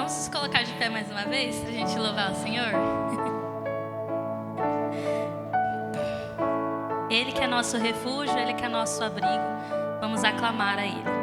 Vamos nos colocar de pé mais uma vez para a gente louvar o Senhor? Ele que é nosso refúgio, Ele que é nosso abrigo. Vamos aclamar a Ele.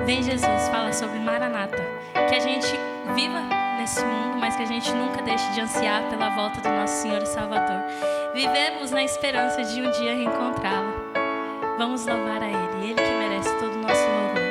Vem Jesus, fala sobre Maranata, que a gente viva nesse mundo, mas que a gente nunca deixe de ansiar pela volta do nosso Senhor e Salvador. Vivemos na esperança de um dia reencontrá-lo. Vamos louvar a Ele, Ele que merece todo o nosso louvor.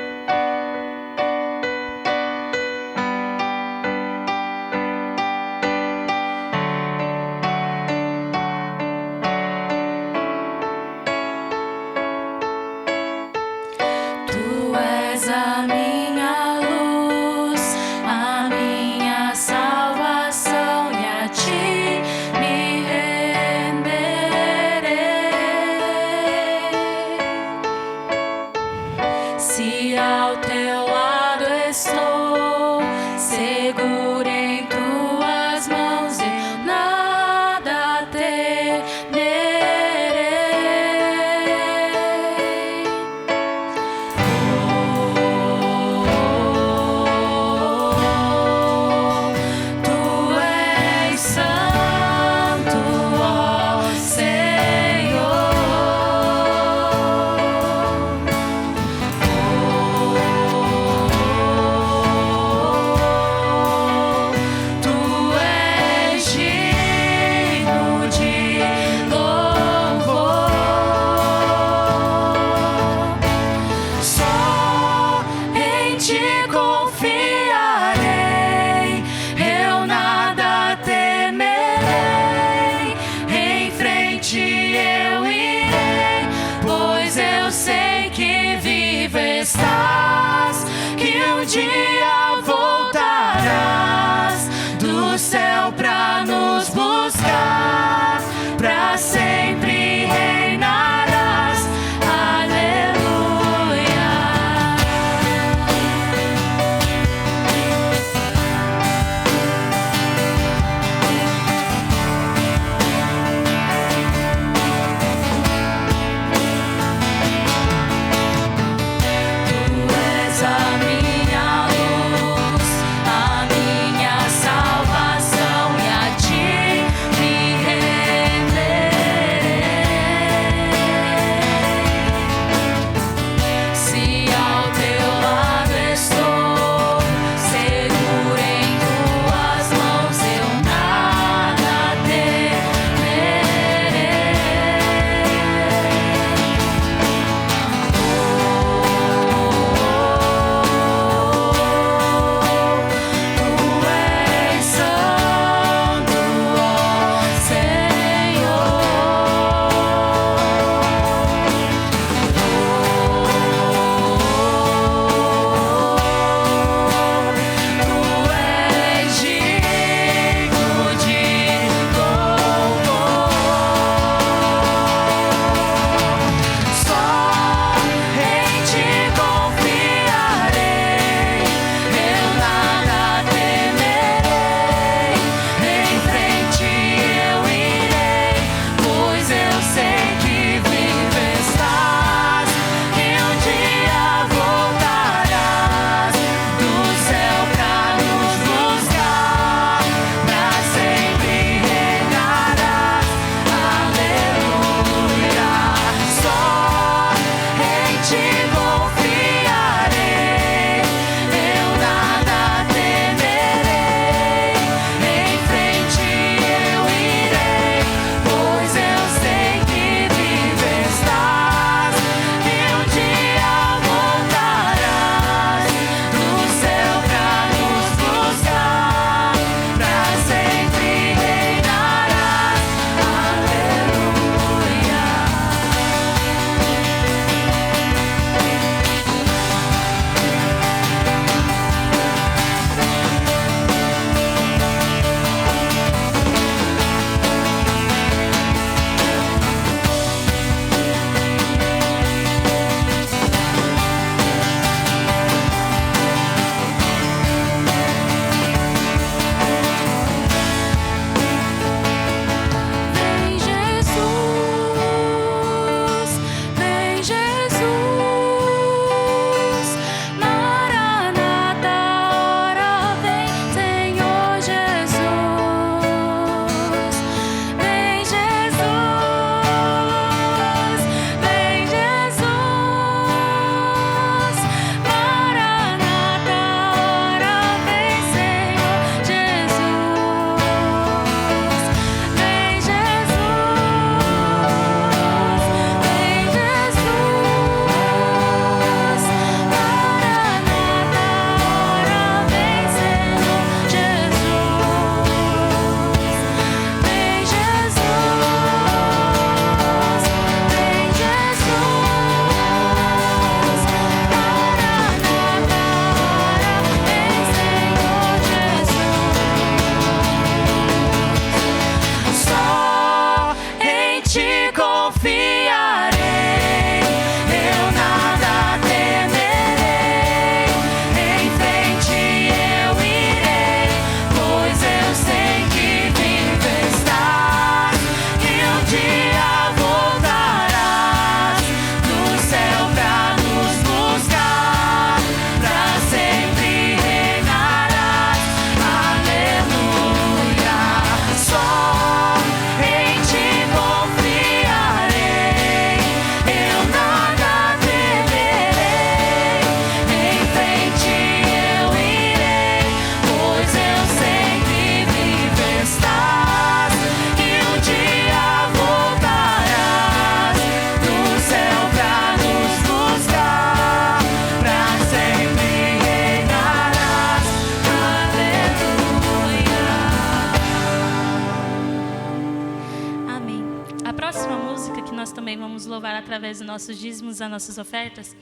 próxima música, que nós também vamos louvar através dos nossos dízimos, das nossas ofertas,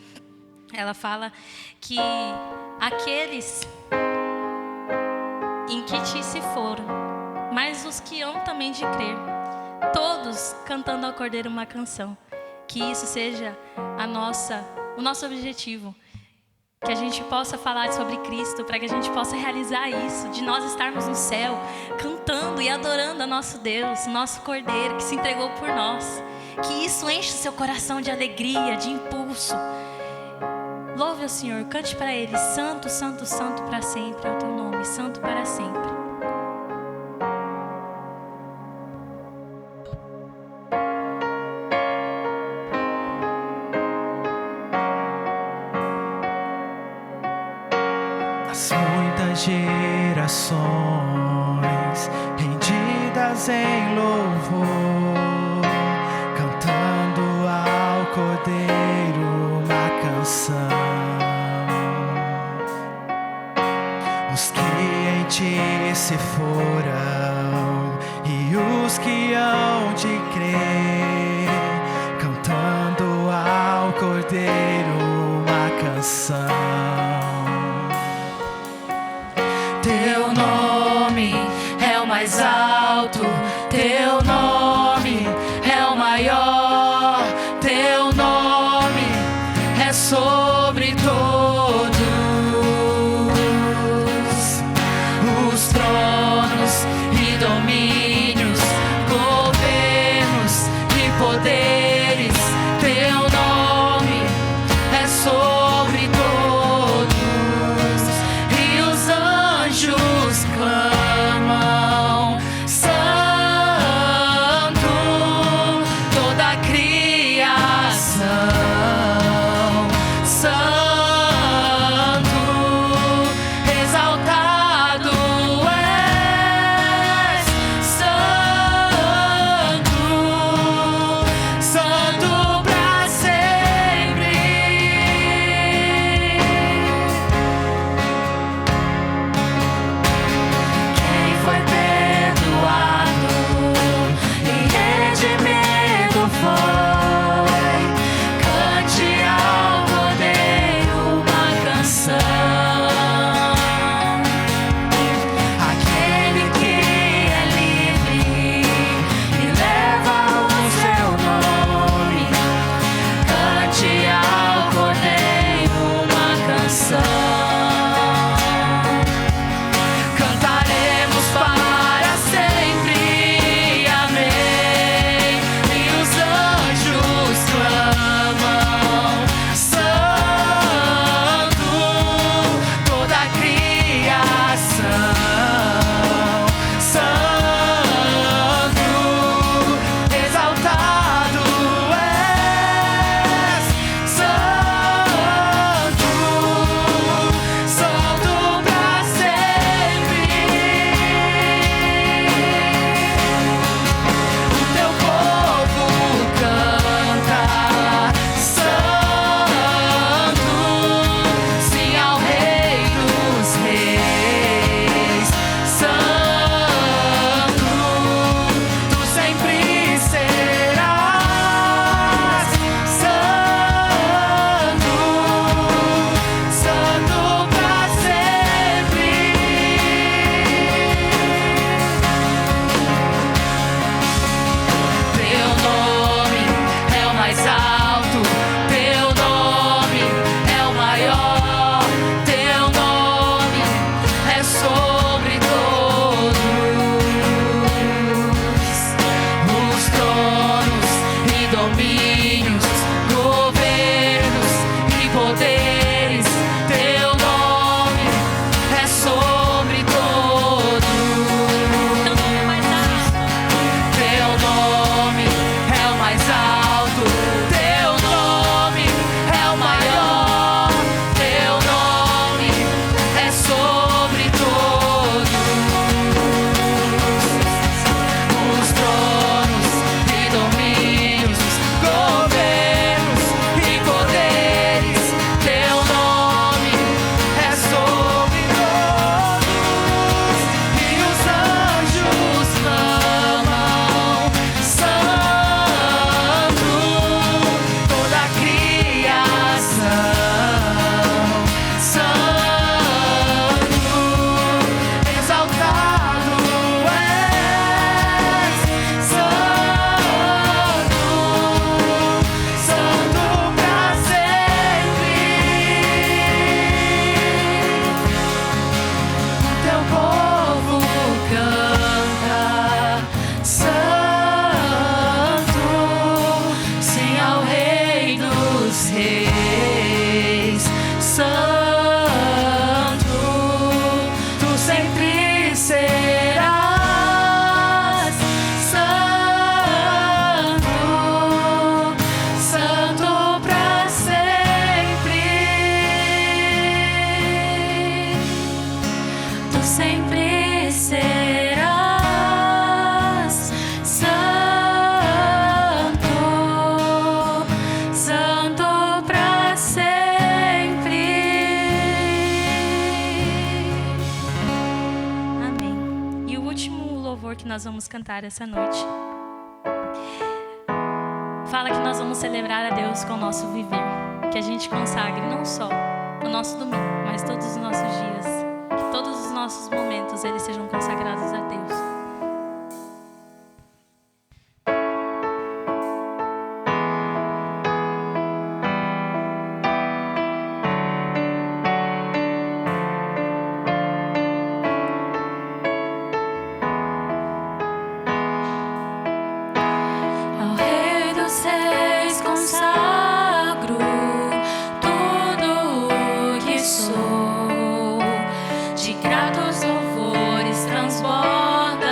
ela fala que aqueles em que ti se foram, mas os que hão também de crer, todos cantando ao Cordeiro uma canção. Que isso seja o nosso objetivo. Que a gente possa falar sobre Cristo, para que a gente possa realizar isso, de nós estarmos no céu, cantando e adorando a nosso Deus, nosso Cordeiro que se entregou por nós. Que isso enche o seu coração de alegria, de impulso. Louve ao Senhor, cante para Ele: Santo, Santo, Santo para sempre é o teu nome, Santo para sempre. As muitas gerações rendidas em louvor, cantando ao Cordeiro uma canção. Os que em ti se foram e os que hão de crer, cantando ao Cordeiro uma canção. Teu nome é o mais alto, teu nós vamos cantar essa noite. Fala que nós vamos celebrar a Deus com o nosso viver. Que a gente consagre não só o nosso domingo, mas todos os nossos dias. Que todos os nossos momentos eles sejam consagrados a Deus. Gratos louvores transborda.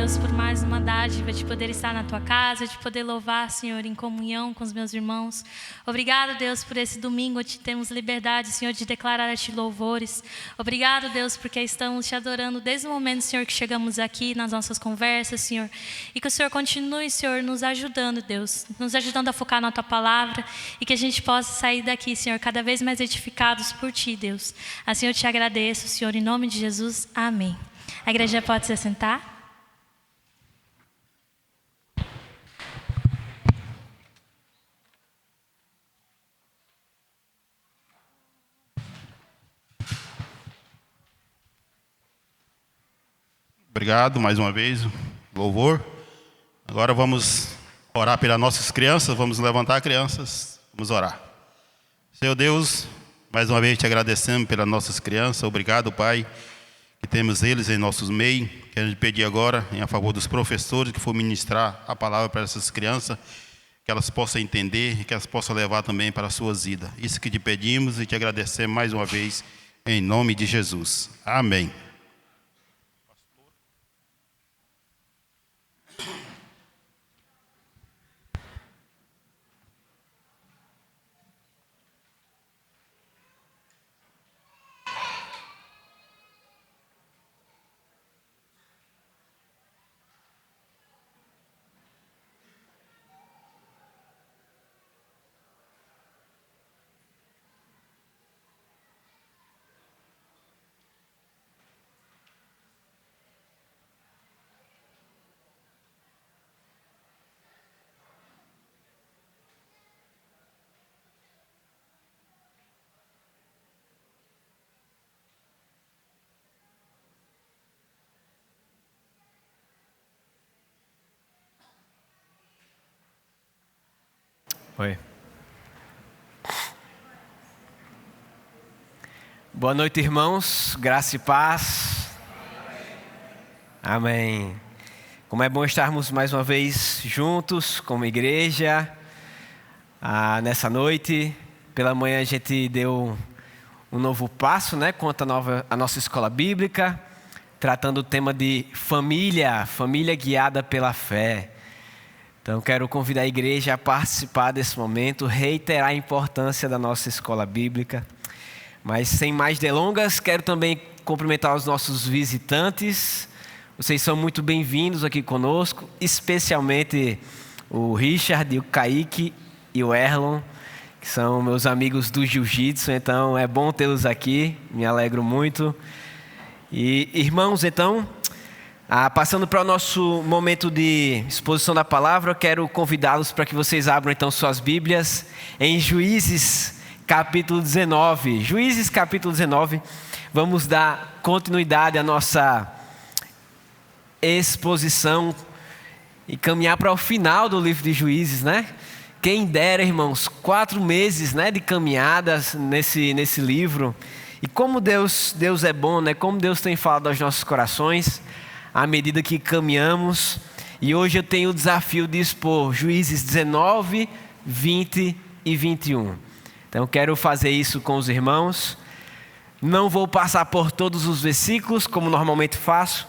Deus, por mais uma dádiva de poder estar na Tua casa, de poder louvar, Senhor, em comunhão com os meus irmãos. Obrigado, Deus, por esse domingo onde temos liberdade, Senhor, de declarar a Ti louvores. Obrigado, Deus, porque estamos Te adorando desde o momento, Senhor, que chegamos aqui nas nossas conversas, Senhor. E que o Senhor continue, Senhor, nos ajudando, Deus, nos ajudando a focar na Tua palavra e que a gente possa sair daqui, Senhor, cada vez mais edificados por Ti, Deus. Assim eu Te agradeço, Senhor, em nome de Jesus. Amém. A igreja pode se assentar? Obrigado mais uma vez, louvor. Agora vamos orar pelas nossas crianças, vamos levantar crianças, vamos orar. Senhor Deus, mais uma vez te agradecemos pelas nossas crianças. Obrigado, Pai, que temos eles em nossos meios. Quero pedir agora, em favor dos professores que for ministrar a palavra para essas crianças, que elas possam entender e que elas possam levar também para as suas vidas. Isso que te pedimos e te agradecemos mais uma vez, em nome de Jesus. Amém. Oi. Boa noite, irmãos. Graça e paz. Amém. Como é bom estarmos mais uma vez juntos como igreja. Nessa noite, pela manhã a gente deu um novo passo, né? Quanto a nossa escola bíblica, tratando o tema de família guiada pela fé. Então, quero convidar a igreja a participar desse momento, reiterar a importância da nossa escola bíblica. Mas, sem mais delongas, quero também cumprimentar os nossos visitantes. Vocês são muito bem-vindos aqui conosco, especialmente o Richard, o Kaique e o Erlon, que são meus amigos do Jiu-Jitsu. Então, é bom tê-los aqui, me alegro muito. E, irmãos, então... passando para o nosso momento de exposição da palavra, eu quero convidá-los para que vocês abram então suas Bíblias em Juízes capítulo 19. Juízes capítulo 19, vamos dar continuidade à nossa exposição e caminhar para o final do livro de Juízes, né? Quem dera, irmãos, 4 meses, né, de caminhadas nesse livro. E como Deus é bom, né? Como Deus tem falado aos nossos corações à medida que caminhamos. E hoje eu tenho o desafio de expor Juízes 19, 20 e 21. Então eu quero fazer isso com os irmãos. Não vou passar por todos os versículos, como normalmente faço,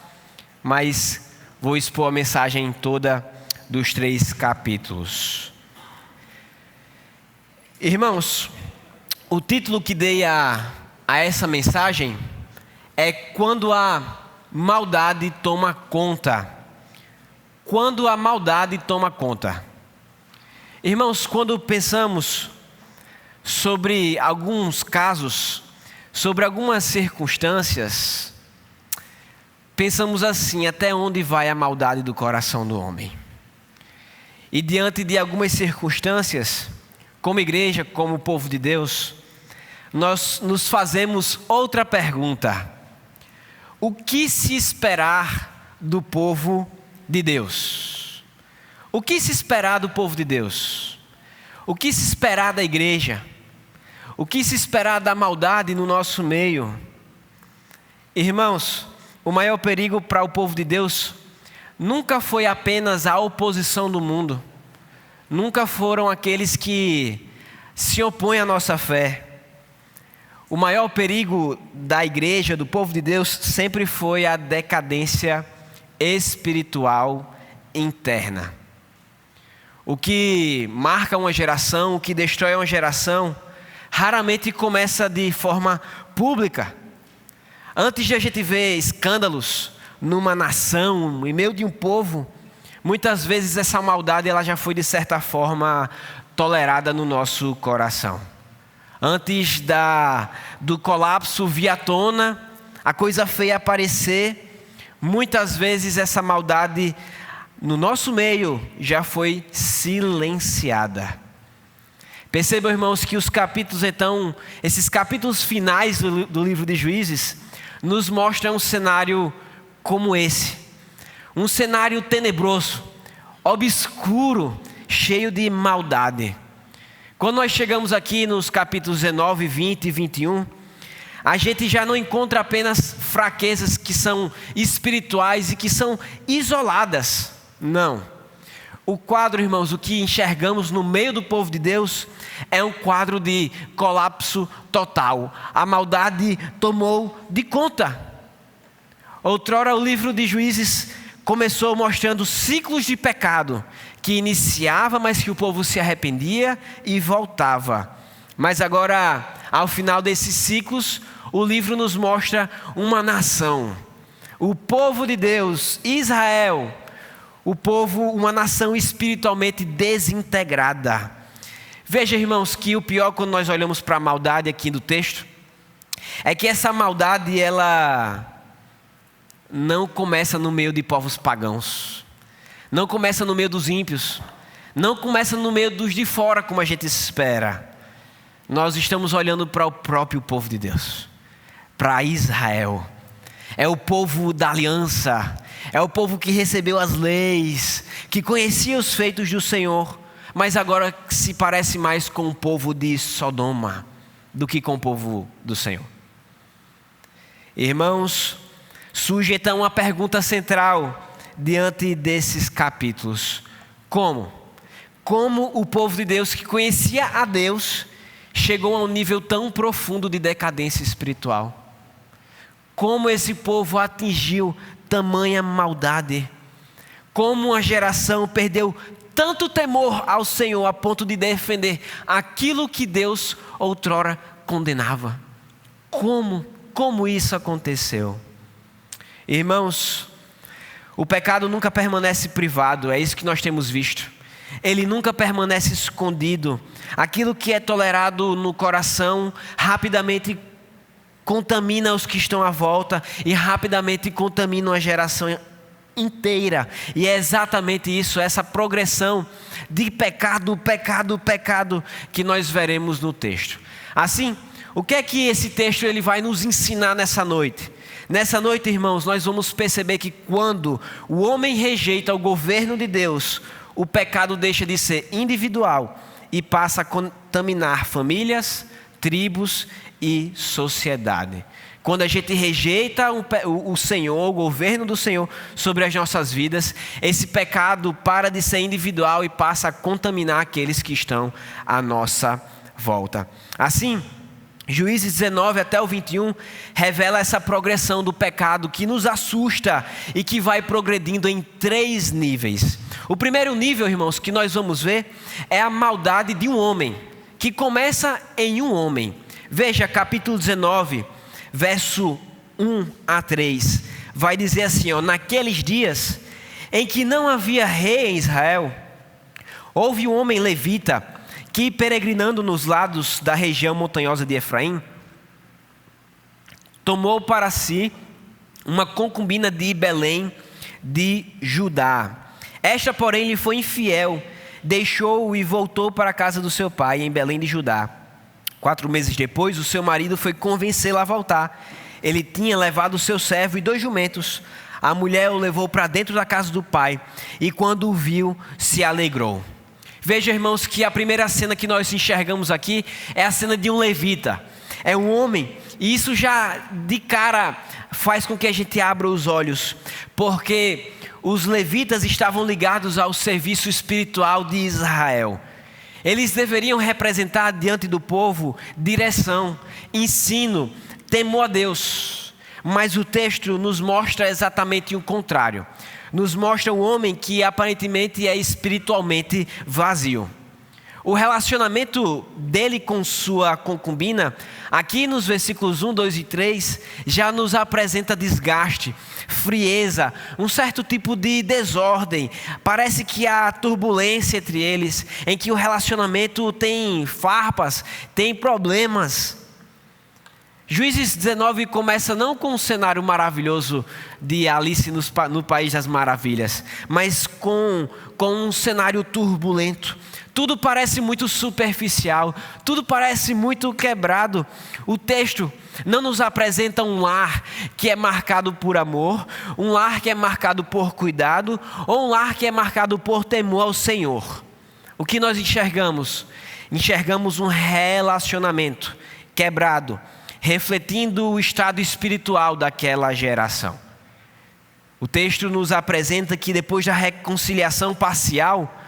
mas vou expor a mensagem toda dos 3 capítulos. Irmãos, o título que dei a essa mensagem é Quando a maldade toma conta. Quando a maldade toma conta. Irmãos, quando pensamos sobre alguns casos, sobre algumas circunstâncias, pensamos assim: até onde vai a maldade do coração do homem? E diante de algumas circunstâncias, como igreja, como povo de Deus, nós nos fazemos outra pergunta: o que se esperar do povo de Deus? O que se esperar do povo de Deus? O que se esperar da igreja? O que se esperar da maldade no nosso meio? Irmãos, o maior perigo para o povo de Deus nunca foi apenas a oposição do mundo. Nunca foram aqueles que se opõem à nossa fé. O maior perigo da igreja, do povo de Deus, sempre foi a decadência espiritual interna. O que marca uma geração, o que destrói uma geração, raramente começa de forma pública. Antes de a gente ver escândalos numa nação, em meio de um povo, muitas vezes essa maldade ela já foi de certa forma tolerada no nosso coração. Antes do colapso vir à tona, a coisa feia aparecer, muitas vezes essa maldade no nosso meio já foi silenciada. Percebam, irmãos, que os capítulos, então, esses capítulos finais do livro de Juízes, nos mostram um cenário como esse. Um cenário tenebroso, obscuro, cheio de maldade. Quando nós chegamos aqui nos capítulos 19, 20 e 21, a gente já não encontra apenas fraquezas que são espirituais e que são isoladas. Não. O quadro, irmãos, o que enxergamos no meio do povo de Deus é um quadro de colapso total. A maldade tomou de conta. Outrora o livro de Juízes começou mostrando ciclos de pecado que iniciava, mas que o povo se arrependia e voltava. Mas agora, ao final desses ciclos, o livro nos mostra uma nação. O povo de Deus, Israel, o povo, uma nação espiritualmente desintegrada. Veja, irmãos, que o pior quando nós olhamos para a maldade aqui do texto, é que essa maldade, ela não começa no meio de povos pagãos, não começa no meio dos ímpios, não começa no meio dos de fora, como a gente espera. Nós estamos olhando para o próprio povo de Deus, para Israel. É o povo da aliança, é o povo que recebeu as leis, que conhecia os feitos do Senhor, mas agora se parece mais com o povo de Sodoma do que com o povo do Senhor. Irmãos, surge então uma pergunta central diante desses capítulos. Como? Como o povo de Deus que conhecia a Deus chegou a um nível tão profundo de decadência espiritual? Como esse povo atingiu tamanha maldade? Como uma geração perdeu tanto temor ao Senhor a ponto de defender aquilo que Deus outrora condenava? Como isso aconteceu? Irmãos, o pecado nunca permanece privado, é isso que nós temos visto. Ele nunca permanece escondido. Aquilo que é tolerado no coração rapidamente contamina os que estão à volta e rapidamente contamina uma geração inteira. E é exatamente isso, essa progressão de pecado que nós veremos no texto. Assim, o que é que esse texto ele vai nos ensinar nessa noite? Nessa noite, irmãos, nós vamos perceber que quando o homem rejeita o governo de Deus, o pecado deixa de ser individual e passa a contaminar famílias, tribos e sociedade. Quando a gente rejeita o Senhor, o governo do Senhor sobre as nossas vidas, esse pecado para de ser individual e passa a contaminar aqueles que estão à nossa volta. Assim, Juízes 19 até o 21 revela essa progressão do pecado que nos assusta e que vai progredindo em 3 níveis. O primeiro nível, irmãos, que nós vamos ver é a maldade de um homem, que começa em um homem. Veja, capítulo 19, verso 1 a 3, vai dizer assim, naqueles dias em que não havia rei em Israel, houve um homem levita que, peregrinando nos lados da região montanhosa de Efraim, tomou para si uma concubina de Belém de Judá. Esta, porém, lhe foi infiel, deixou-o e voltou para a casa do seu pai em Belém de Judá. 4 meses depois, o seu marido foi convencê-la a voltar. Ele tinha levado o seu servo e 2 jumentos. A mulher o levou para dentro da casa do pai e, quando o viu, se alegrou. Veja, irmãos, que a primeira cena que nós enxergamos aqui é a cena de um levita. É um homem, e isso já de cara faz com que a gente abra os olhos, porque os levitas estavam ligados ao serviço espiritual de Israel. Eles deveriam representar diante do povo direção, ensino, temor a Deus. mas o texto nos mostra exatamente o contrário. Nos mostra um homem que aparentemente é espiritualmente vazio. O relacionamento dele com sua concubina, aqui nos versículos 1, 2 e 3, já nos apresenta desgaste, frieza, um certo tipo de desordem. Parece que há turbulência entre eles, em que o relacionamento tem farpas, tem problemas. Juízes 19 começa não com um cenário maravilhoso de Alice no País das Maravilhas, mas com um cenário turbulento. Tudo parece muito superficial, tudo parece muito quebrado. O texto não nos apresenta um lar que é marcado por amor, um lar que é marcado por cuidado, ou um lar que é marcado por temor ao Senhor. O que nós enxergamos? Enxergamos um relacionamento quebrado, refletindo o estado espiritual daquela geração. O texto nos apresenta que depois da reconciliação parcial,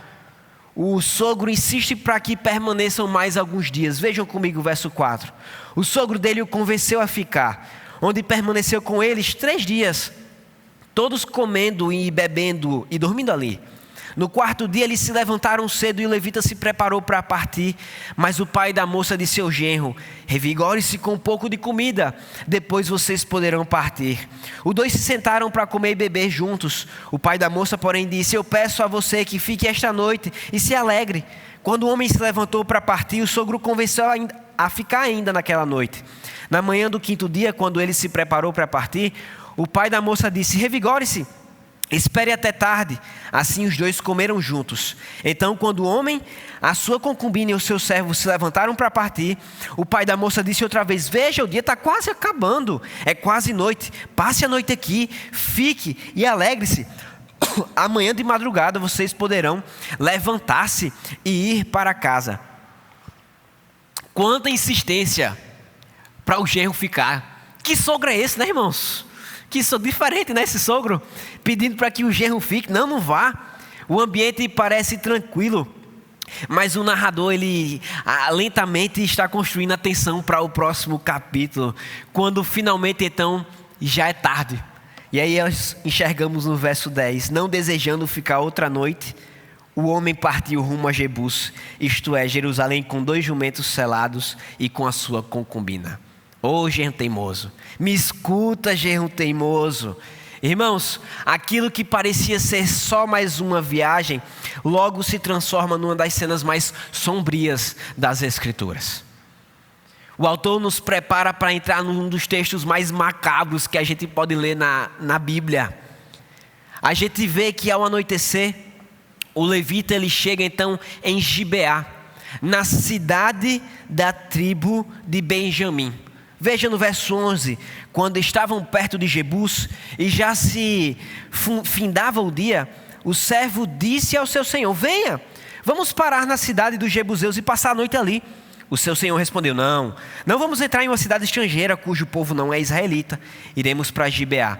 o sogro insiste para que permaneçam mais alguns dias. Vejam comigo o verso 4. O sogro dele o convenceu a ficar, onde permaneceu com eles 3 dias, todos comendo e bebendo e dormindo ali. No 4º dia eles se levantaram cedo e o levita se preparou para partir. Mas o pai da moça disse ao genro: revigore-se com um pouco de comida, depois vocês poderão partir. Os 2 se sentaram para comer e beber juntos. O pai da moça, porém, disse: eu peço a você que fique esta noite e se alegre. Quando o homem se levantou para partir, o sogro o convenceu a ficar ainda naquela noite. Na manhã do 5º dia, quando ele se preparou para partir, o pai da moça disse: revigore-se, espere até tarde. Assim os 2 comeram juntos. Então, quando o homem, a sua concubina e o seu servo se levantaram para partir, o pai da moça disse outra vez: veja, o dia está quase acabando, é quase noite, passe a noite aqui, fique e alegre-se. Amanhã de madrugada vocês poderão levantar-se e ir para casa. Quanta insistência para o genro ficar. Que sogro é esse, né, irmãos? Que sou diferente, né, esse sogro, pedindo para que o genro fique. Não vá. O ambiente parece tranquilo, mas o narrador, ele lentamente está construindo a tensão para o próximo capítulo, quando finalmente então já é tarde. E aí nós enxergamos no verso 10: não desejando ficar outra noite, o homem partiu rumo a Jebus, isto é, Jerusalém, com 2 jumentos selados e com a sua concubina. Ô genro teimoso, me escuta, genro teimoso. Irmãos, aquilo que parecia ser só mais uma viagem, logo se transforma numa das cenas mais sombrias das Escrituras. O autor nos prepara para entrar num dos textos mais macabros que a gente pode ler na Bíblia. A gente vê que ao anoitecer, o levita ele chega então em Gibeá, na cidade da tribo de Benjamim. Veja no verso 11, quando estavam perto de Jebus e já se findava o dia, o servo disse ao seu senhor: venha, vamos parar na cidade dos Jebuseus e passar a noite ali. O seu senhor respondeu: não vamos entrar em uma cidade estrangeira cujo povo não é israelita, iremos para Gibeá.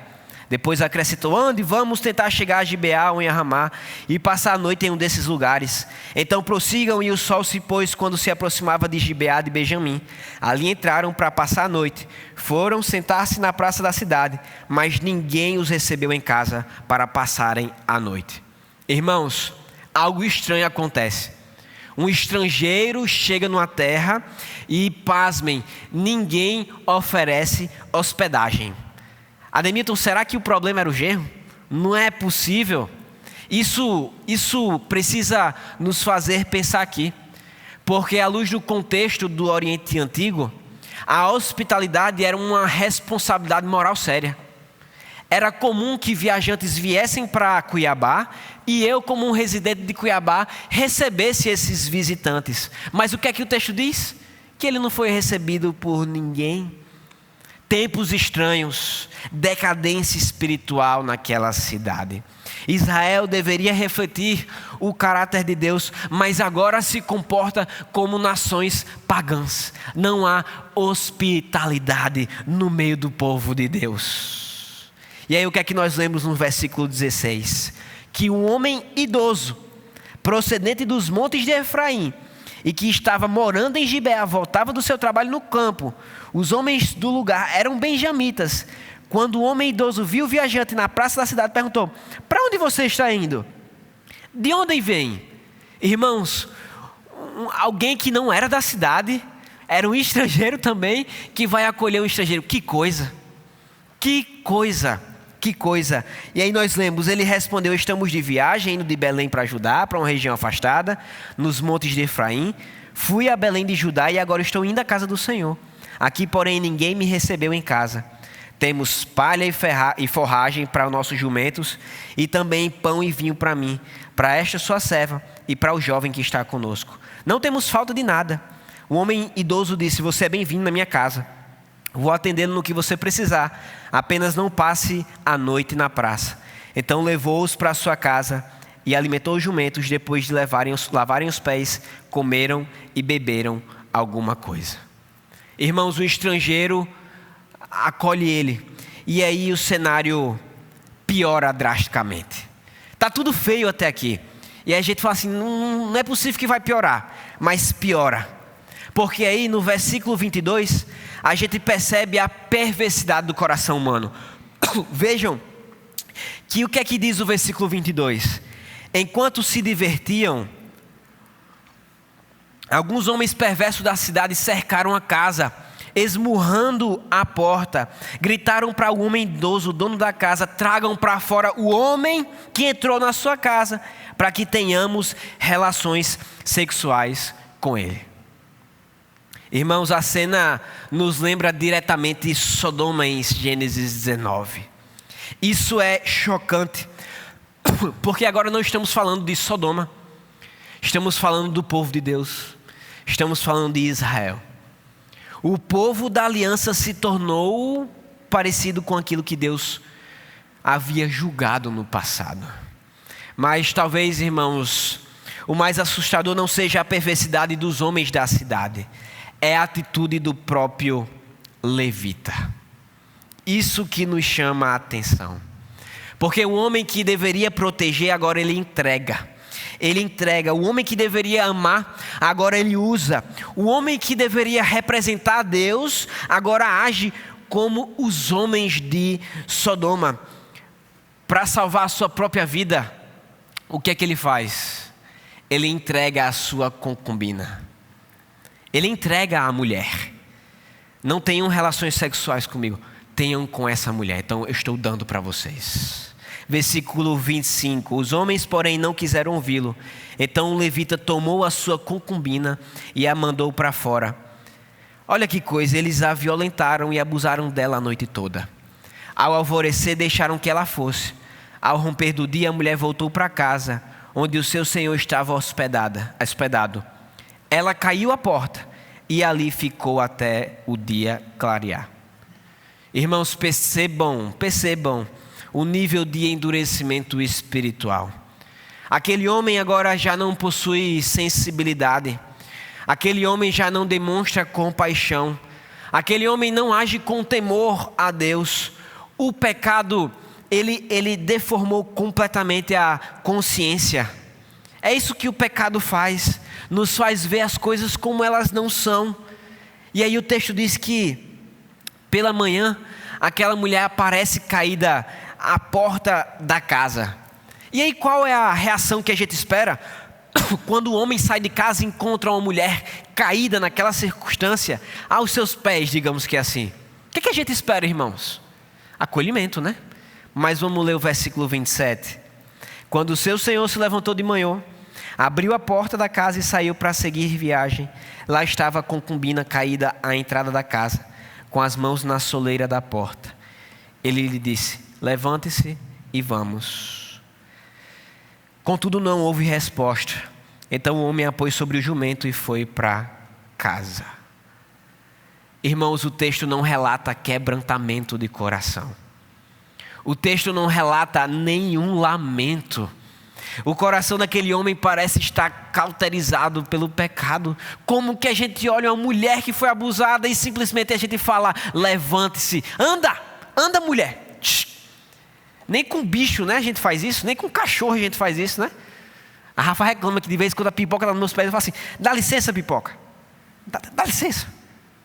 Depois acrescentou: onde vamos tentar chegar a Gibeá ou em Ramá e passar a noite em um desses lugares. Então prossigam, e o sol se pôs quando se aproximava de Gibeá de Benjamim. Ali entraram para passar a noite. Foram sentar-se na praça da cidade, mas ninguém os recebeu em casa para passarem a noite. Irmãos, algo estranho acontece. Um estrangeiro chega numa terra e, pasmem, ninguém oferece hospedagem. Ademilton, será que o problema era o genro? Não é possível. Isso precisa nos fazer pensar aqui. Porque à luz do contexto do Oriente Antigo, a hospitalidade era uma responsabilidade moral séria. Era comum que viajantes viessem para Cuiabá e eu, como um residente de Cuiabá, recebesse esses visitantes. Mas o que é que o texto diz? Que ele não foi recebido por ninguém. Tempos estranhos, decadência espiritual naquela cidade. Israel deveria refletir o caráter de Deus, mas agora se comporta como nações pagãs. Não há hospitalidade no meio do povo de Deus. E aí o que é que nós lemos no versículo 16? Que um homem idoso, procedente dos montes de Efraim, e que estava morando em Gibeá voltava do seu trabalho no campo. Os homens do lugar eram benjamitas. Quando o homem idoso viu o viajante na praça da cidade, perguntou: para onde você está indo? De onde vem? Irmãos, alguém que não era da cidade, era um estrangeiro também, que vai acolher um estrangeiro. Que coisa! Que coisa! Que coisa! E aí nós lemos, ele respondeu: estamos de viagem, indo de Belém para Judá, para uma região afastada, nos montes de Efraim. Fui a Belém de Judá e agora estou indo à casa do Senhor. Aqui, porém, ninguém me recebeu em casa. Temos palha e forragem para os nossos jumentos, e também pão e vinho para mim, para esta sua serva e para o jovem que está conosco. Não temos falta de nada. O homem idoso disse: você é bem-vindo na minha casa. Vou atendendo no que você precisar. Apenas não passe a noite na praça. Então levou-os para sua casa e alimentou os jumentos. Depois de lavarem os pés, comeram e beberam alguma coisa. Irmãos, o estrangeiro acolhe ele. E aí o cenário piora drasticamente. Está tudo feio até aqui. E aí a gente fala assim, não é possível que vai piorar. Mas piora. Porque aí no versículo 22, a gente percebe a perversidade do coração humano. Vejam que o que é que diz o versículo 22? Enquanto se divertiam, alguns homens perversos da cidade cercaram a casa, esmurrando a porta. Gritaram para o homem idoso, o dono da casa: tragam para fora o homem que entrou na sua casa, para que tenhamos relações sexuais com ele. Irmãos, a cena nos lembra diretamente Sodoma em Gênesis 19. Isso é chocante, porque agora não estamos falando de Sodoma, estamos falando do povo de Deus, estamos falando de Israel. O povo da aliança se tornou parecido com aquilo que Deus havia julgado no passado. Mas talvez, irmãos, o mais assustador não seja a perversidade dos homens da cidade, é a atitude do próprio levita. Isso que nos chama a atenção. Porque o homem que deveria proteger, agora ele entrega. Ele entrega. O homem que deveria amar, agora ele usa. O homem que deveria representar a Deus, agora age como os homens de Sodoma. Para salvar a sua própria vida, o que é que ele faz? Ele entrega a sua concubina. Ele entrega a mulher. Não tenham relações sexuais comigo, tenham com essa mulher. Então eu estou dando para vocês. Versículo 25. Os homens, porém, não quiseram ouvi-lo. Então o levita tomou a sua concubina e a mandou para fora. Olha que coisa, eles a violentaram e abusaram dela a noite toda. Ao alvorecer deixaram que ela fosse. Ao romper do dia, a mulher voltou para casa, onde o seu senhor estava hospedado. Ela caiu à porta e ali ficou até o dia clarear. Irmãos, percebam o nível de endurecimento espiritual. Aquele homem agora já não possui sensibilidade. Aquele homem já não demonstra compaixão. Aquele homem não age com temor a Deus. O pecado, ele deformou completamente a consciência. É isso que o pecado faz. Nos faz ver as coisas como elas não são. E aí o texto diz que pela manhã aquela mulher aparece caída à porta da casa. E aí qual é a reação que a gente espera? Quando o homem sai de casa e encontra uma mulher caída naquela circunstância, aos seus pés, digamos que é assim. O que a gente espera, irmãos? Acolhimento, né? Mas vamos ler o versículo 27. Quando o seu senhor se levantou de manhã, abriu a porta da casa e saiu para seguir viagem. Lá estava a concubina caída à entrada da casa, com as mãos na soleira da porta. Ele lhe disse: levante-se e vamos. Contudo não houve resposta. Então o homem a pôs sobre o jumento e foi para casa. Irmãos, o texto não relata quebrantamento de coração. O texto não relata nenhum lamento. O coração daquele homem parece estar cauterizado pelo pecado. Como que a gente olha uma mulher que foi abusada e simplesmente a gente fala: levante-se, anda mulher. Nem com bicho, né, a gente faz isso, nem com cachorro a gente faz isso, né? A Rafa reclama que de vez em quando a pipoca está nos meus pés, eu falo assim, dá licença, pipoca. Dá licença.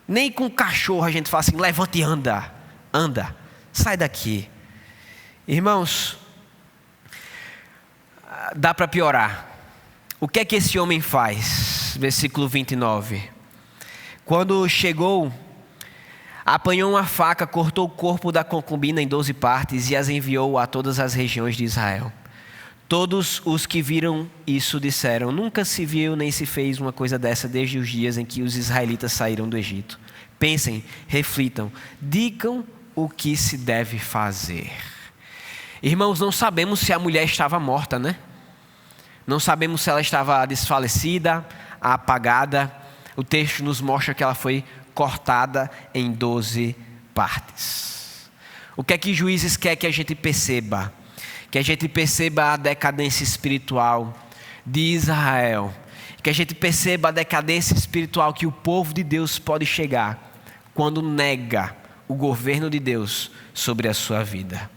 Nem com cachorro a gente fala assim, levanta e anda, sai daqui. Irmãos, dá para piorar. O que é que esse homem faz? Versículo 29. Quando chegou, apanhou uma faca, cortou o corpo da concubina em 12 partes e as enviou a todas as regiões de Israel. Todos os que viram isso disseram, nunca se viu nem se fez uma coisa dessa desde os dias em que os israelitas saíram do Egito. Pensem, reflitam, digam o que se deve fazer. Irmãos, não sabemos se a mulher estava morta, né? Não sabemos se ela estava desfalecida, apagada. O texto nos mostra que ela foi cortada em 12 partes. O que é que Juízes quer que a gente perceba? Que a gente perceba a decadência espiritual de Israel. Que a gente perceba a decadência espiritual que o povo de Deus pode chegar quando nega o governo de Deus sobre a sua vida.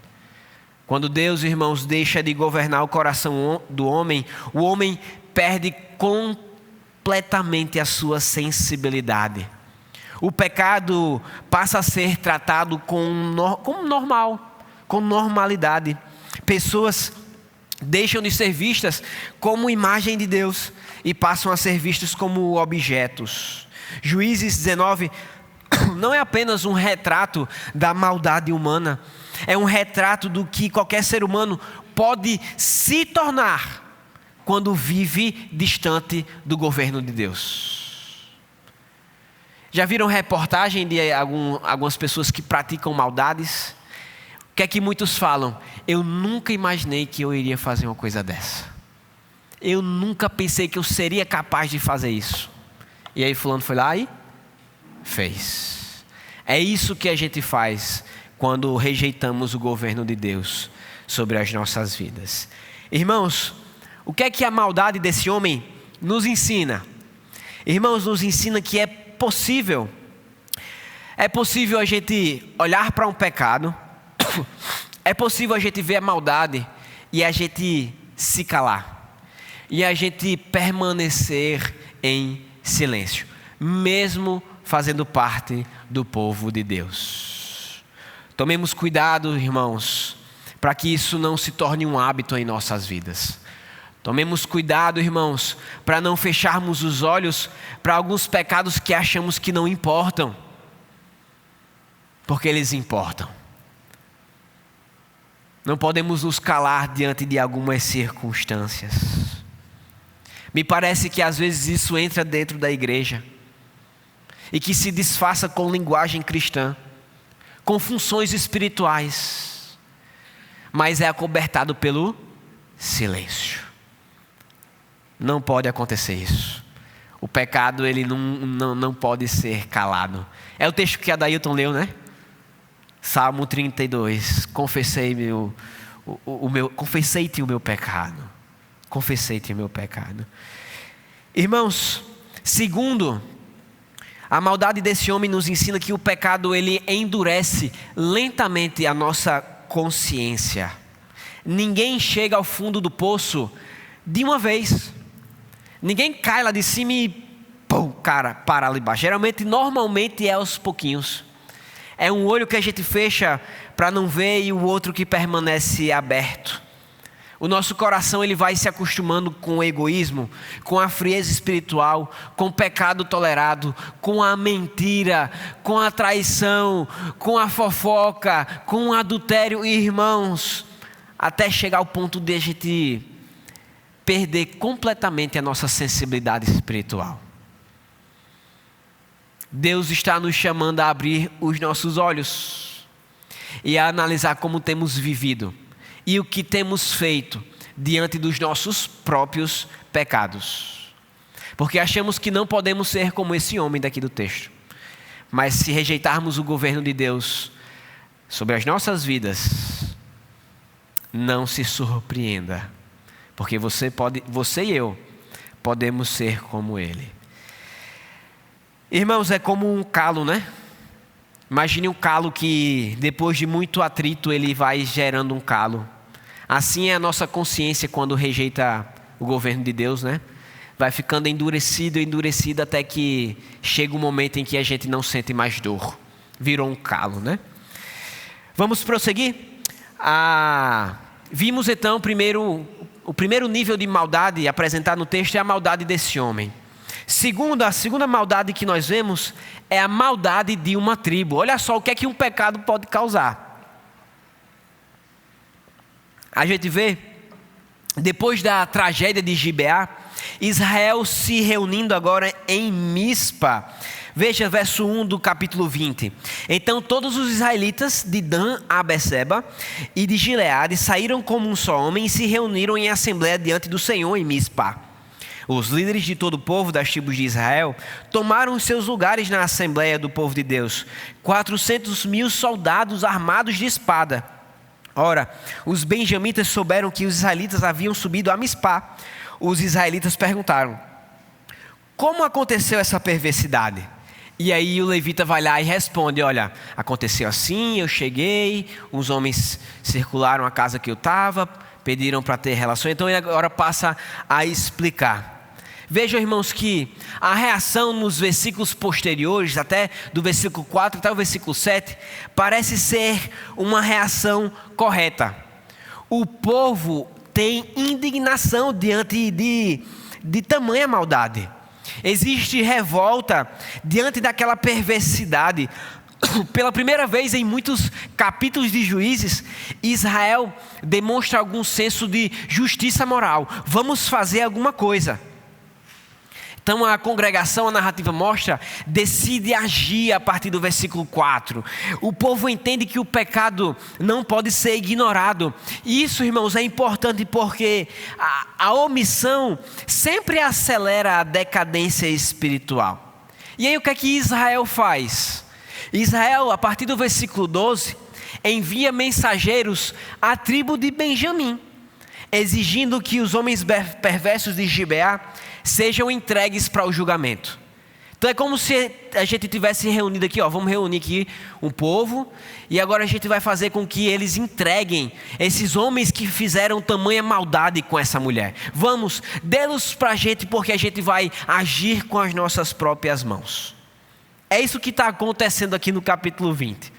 Quando Deus, irmãos, deixa de governar o coração do homem, o homem perde completamente a sua sensibilidade. O pecado passa a ser tratado como normal, com normalidade. Pessoas deixam de ser vistas como imagem de Deus e passam a ser vistas como objetos. Juízes 19 não é apenas um retrato da maldade humana, é um retrato do que qualquer ser humano pode se tornar quando vive distante do governo de Deus. Já viram reportagem de algumas pessoas que praticam maldades? O que é que muitos falam? Eu nunca imaginei que eu iria fazer uma coisa dessa. Eu nunca pensei que eu seria capaz de fazer isso. E aí fulano foi lá e fez. É isso que a gente faz quando rejeitamos o governo de Deus sobre as nossas vidas. Irmãos, o que é que a maldade desse homem nos ensina? Irmãos, nos ensina que é possível a gente olhar para um pecado, é possível a gente ver a maldade e a gente se calar, e a gente permanecer em silêncio, mesmo fazendo parte do povo de Deus. Tomemos cuidado, irmãos, para que isso não se torne um hábito em nossas vidas. Tomemos cuidado, irmãos, para não fecharmos os olhos para alguns pecados que achamos que não importam, porque eles importam. Não podemos nos calar diante de algumas circunstâncias. Me parece que às vezes isso entra dentro da igreja e que se disfarça com linguagem cristã, com funções espirituais, mas é acobertado pelo silêncio. Não pode acontecer isso. O pecado ele não pode ser calado. É o texto que Adailton leu, né? Salmo 32. Confessei-te o meu pecado. Confessei-te o meu pecado. Irmãos, segundo, a maldade desse homem nos ensina que o pecado ele endurece lentamente a nossa consciência. Ninguém chega ao fundo do poço de uma vez. Ninguém cai lá de cima e pum, cara, para ali embaixo. Normalmente é aos pouquinhos. É um olho que a gente fecha para não ver e o outro que permanece aberto. O nosso coração ele vai se acostumando com o egoísmo, com a frieza espiritual, com o pecado tolerado, com a mentira, com a traição, com a fofoca, com o adultério, irmãos, até chegar ao ponto de a gente perder completamente a nossa sensibilidade espiritual. Deus está nos chamando a abrir os nossos olhos e a analisar como temos vivido e o que temos feito diante dos nossos próprios pecados. Porque achamos que não podemos ser como esse homem daqui do texto. Mas se rejeitarmos o governo de Deus sobre as nossas vidas, não se surpreenda. Porque você e eu podemos ser como ele. Irmãos, é como um calo, né? Imagine um calo que depois de muito atrito ele vai gerando um calo. Assim é a nossa consciência quando rejeita o governo de Deus, né? Vai ficando endurecido até que chega um momento em que a gente não sente mais dor. Virou um calo, né? Vamos prosseguir? Vimos então o primeiro nível de maldade apresentado no texto é a maldade desse homem. A segunda maldade que nós vemos é a maldade de uma tribo. Olha só o que é que um pecado pode causar. A gente vê, depois da tragédia de Gibeá, Israel se reunindo agora em Mispa. Veja verso 1 do capítulo 20. Então todos os israelitas de Dan a Beceba e de Gileade saíram como um só homem e se reuniram em assembleia diante do Senhor em Mispa. Os líderes de todo o povo das tribos de Israel tomaram os seus lugares na assembleia do povo de Deus. 400.000 soldados armados de espada. Ora, os benjamitas souberam que os israelitas haviam subido a Mispa. Os israelitas perguntaram: como aconteceu essa perversidade? E aí o levita vai lá e responde: olha, aconteceu assim, eu cheguei, os homens circularam a casa que eu estava, pediram para ter relações, então ele agora passa a explicar. Vejam, irmãos, que a reação nos versículos posteriores, até do versículo 4 até o versículo 7, parece ser uma reação correta. O povo tem indignação diante de tamanha maldade. Existe revolta diante daquela perversidade. Pela primeira vez em muitos capítulos de Juízes, Israel demonstra algum senso de justiça moral. Vamos fazer alguma coisa. Então a congregação, a narrativa mostra, decide agir a partir do versículo 4. O povo entende que o pecado não pode ser ignorado. E isso, irmãos, é importante porque a omissão sempre acelera a decadência espiritual. E aí o que é que Israel faz? Israel, a partir do versículo 12, envia mensageiros à tribo de Benjamim, exigindo que os homens perversos de Gibeá sejam entregues para o julgamento. Então é como se a gente tivesse reunido aqui, vamos reunir aqui um povo, e agora a gente vai fazer com que eles entreguem esses homens que fizeram tamanha maldade com essa mulher. Vamos, dê-los para a gente, porque a gente vai agir com as nossas próprias mãos. É isso que está acontecendo aqui no capítulo 20.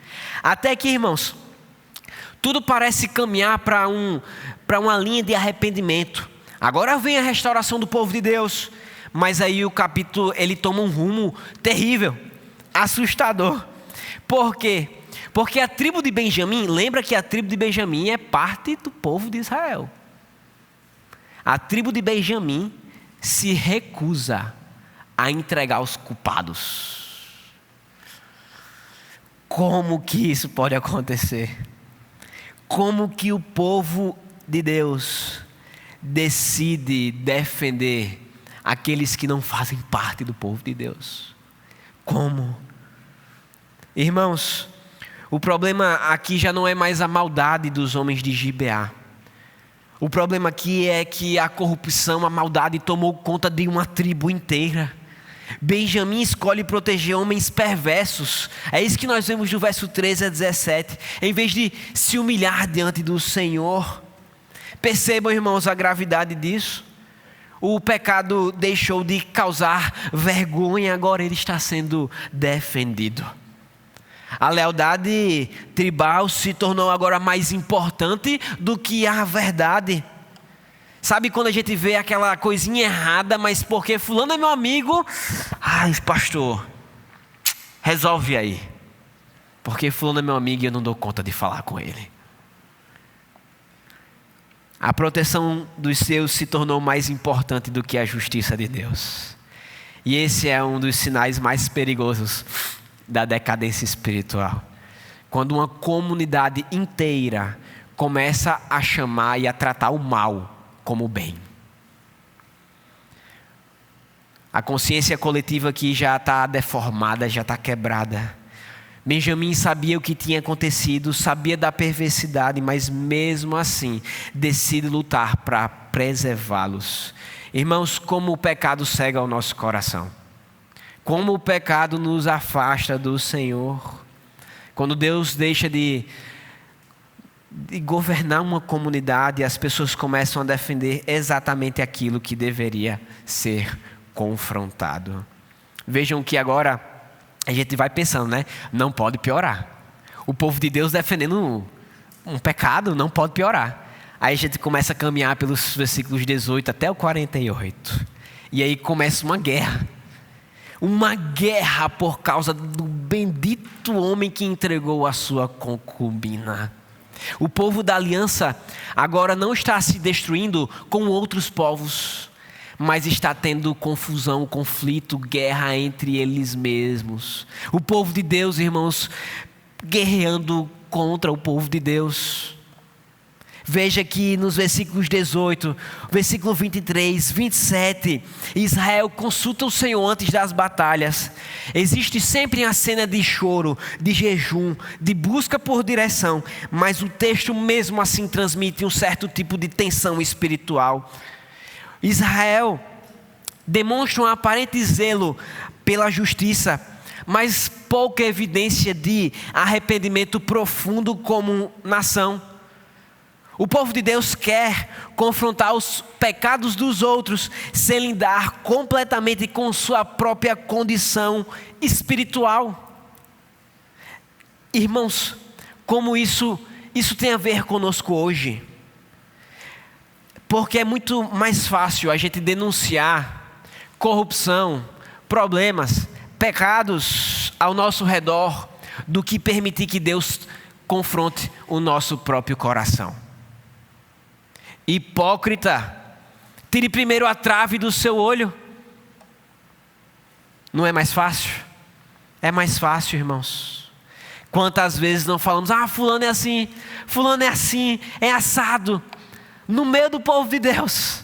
Até que, irmãos, tudo parece caminhar para uma linha de arrependimento. Agora vem a restauração do povo de Deus, mas aí o capítulo ele toma um rumo terrível, assustador. Por quê? Porque a tribo de Benjamim, lembra que a tribo de Benjamim é parte do povo de Israel. A tribo de Benjamim se recusa a entregar os culpados. Como que isso pode acontecer? Como que o povo de Deus decide defender aqueles que não fazem parte do povo de Deus? Como? Irmãos, o problema aqui já não é mais a maldade dos homens de Gibeá. O problema aqui é que a corrupção, a maldade tomou conta de uma tribo inteira. Benjamim escolhe proteger homens perversos. É isso que nós vemos do verso 13 a 17. Em vez de se humilhar diante do Senhor. Percebam, irmãos, a gravidade disso. O pecado deixou de causar vergonha, agora ele está sendo defendido. A lealdade tribal se tornou agora mais importante do que a verdade. Sabe quando a gente vê aquela coisinha errada, mas porque fulano é meu amigo, ai pastor, resolve aí. Porque fulano é meu amigo e eu não dou conta de falar com ele. A proteção dos seus se tornou mais importante do que a justiça de Deus. E esse é um dos sinais mais perigosos da decadência espiritual. Quando uma comunidade inteira começa a chamar e a tratar o mal como bem. A consciência coletiva aqui já está deformada, já está quebrada. Benjamim sabia o que tinha acontecido, sabia da perversidade, mas mesmo assim decide lutar para preservá-los. Irmãos, como o pecado cega o nosso coração. Como o pecado nos afasta do Senhor. Quando Deus deixa de de governar uma comunidade, as pessoas começam a defender exatamente aquilo que deveria ser confrontado. Vejam que agora a gente vai pensando, né? Não pode piorar. O povo de Deus defendendo um pecado não pode piorar. Aí a gente começa a caminhar pelos versículos 18 até o 48. E aí começa uma guerra. Uma guerra por causa do bendito homem que entregou a sua concubina. O povo da aliança agora não está se destruindo com outros povos, mas está tendo confusão, conflito, guerra entre eles mesmos. O povo de Deus, irmãos, guerreando contra o povo de Deus. Veja que nos versículos 18, versículo 23, 27, Israel consulta o Senhor antes das batalhas. Existe sempre a cena de choro, de jejum, de busca por direção, mas o texto mesmo assim transmite um certo tipo de tensão espiritual. Israel demonstra um aparente zelo pela justiça, mas pouca evidência de arrependimento profundo como nação. O povo de Deus quer confrontar os pecados dos outros sem lidar completamente com sua própria condição espiritual. Irmãos, como isso tem a ver conosco hoje? Porque é muito mais fácil a gente denunciar corrupção, problemas, pecados ao nosso redor do que permitir que Deus confronte o nosso próprio coração. Hipócrita, tire primeiro a trave do seu olho. Não é mais fácil? É mais fácil, irmãos. Quantas vezes não falamos, fulano é assim, é assado, no meio do povo de Deus.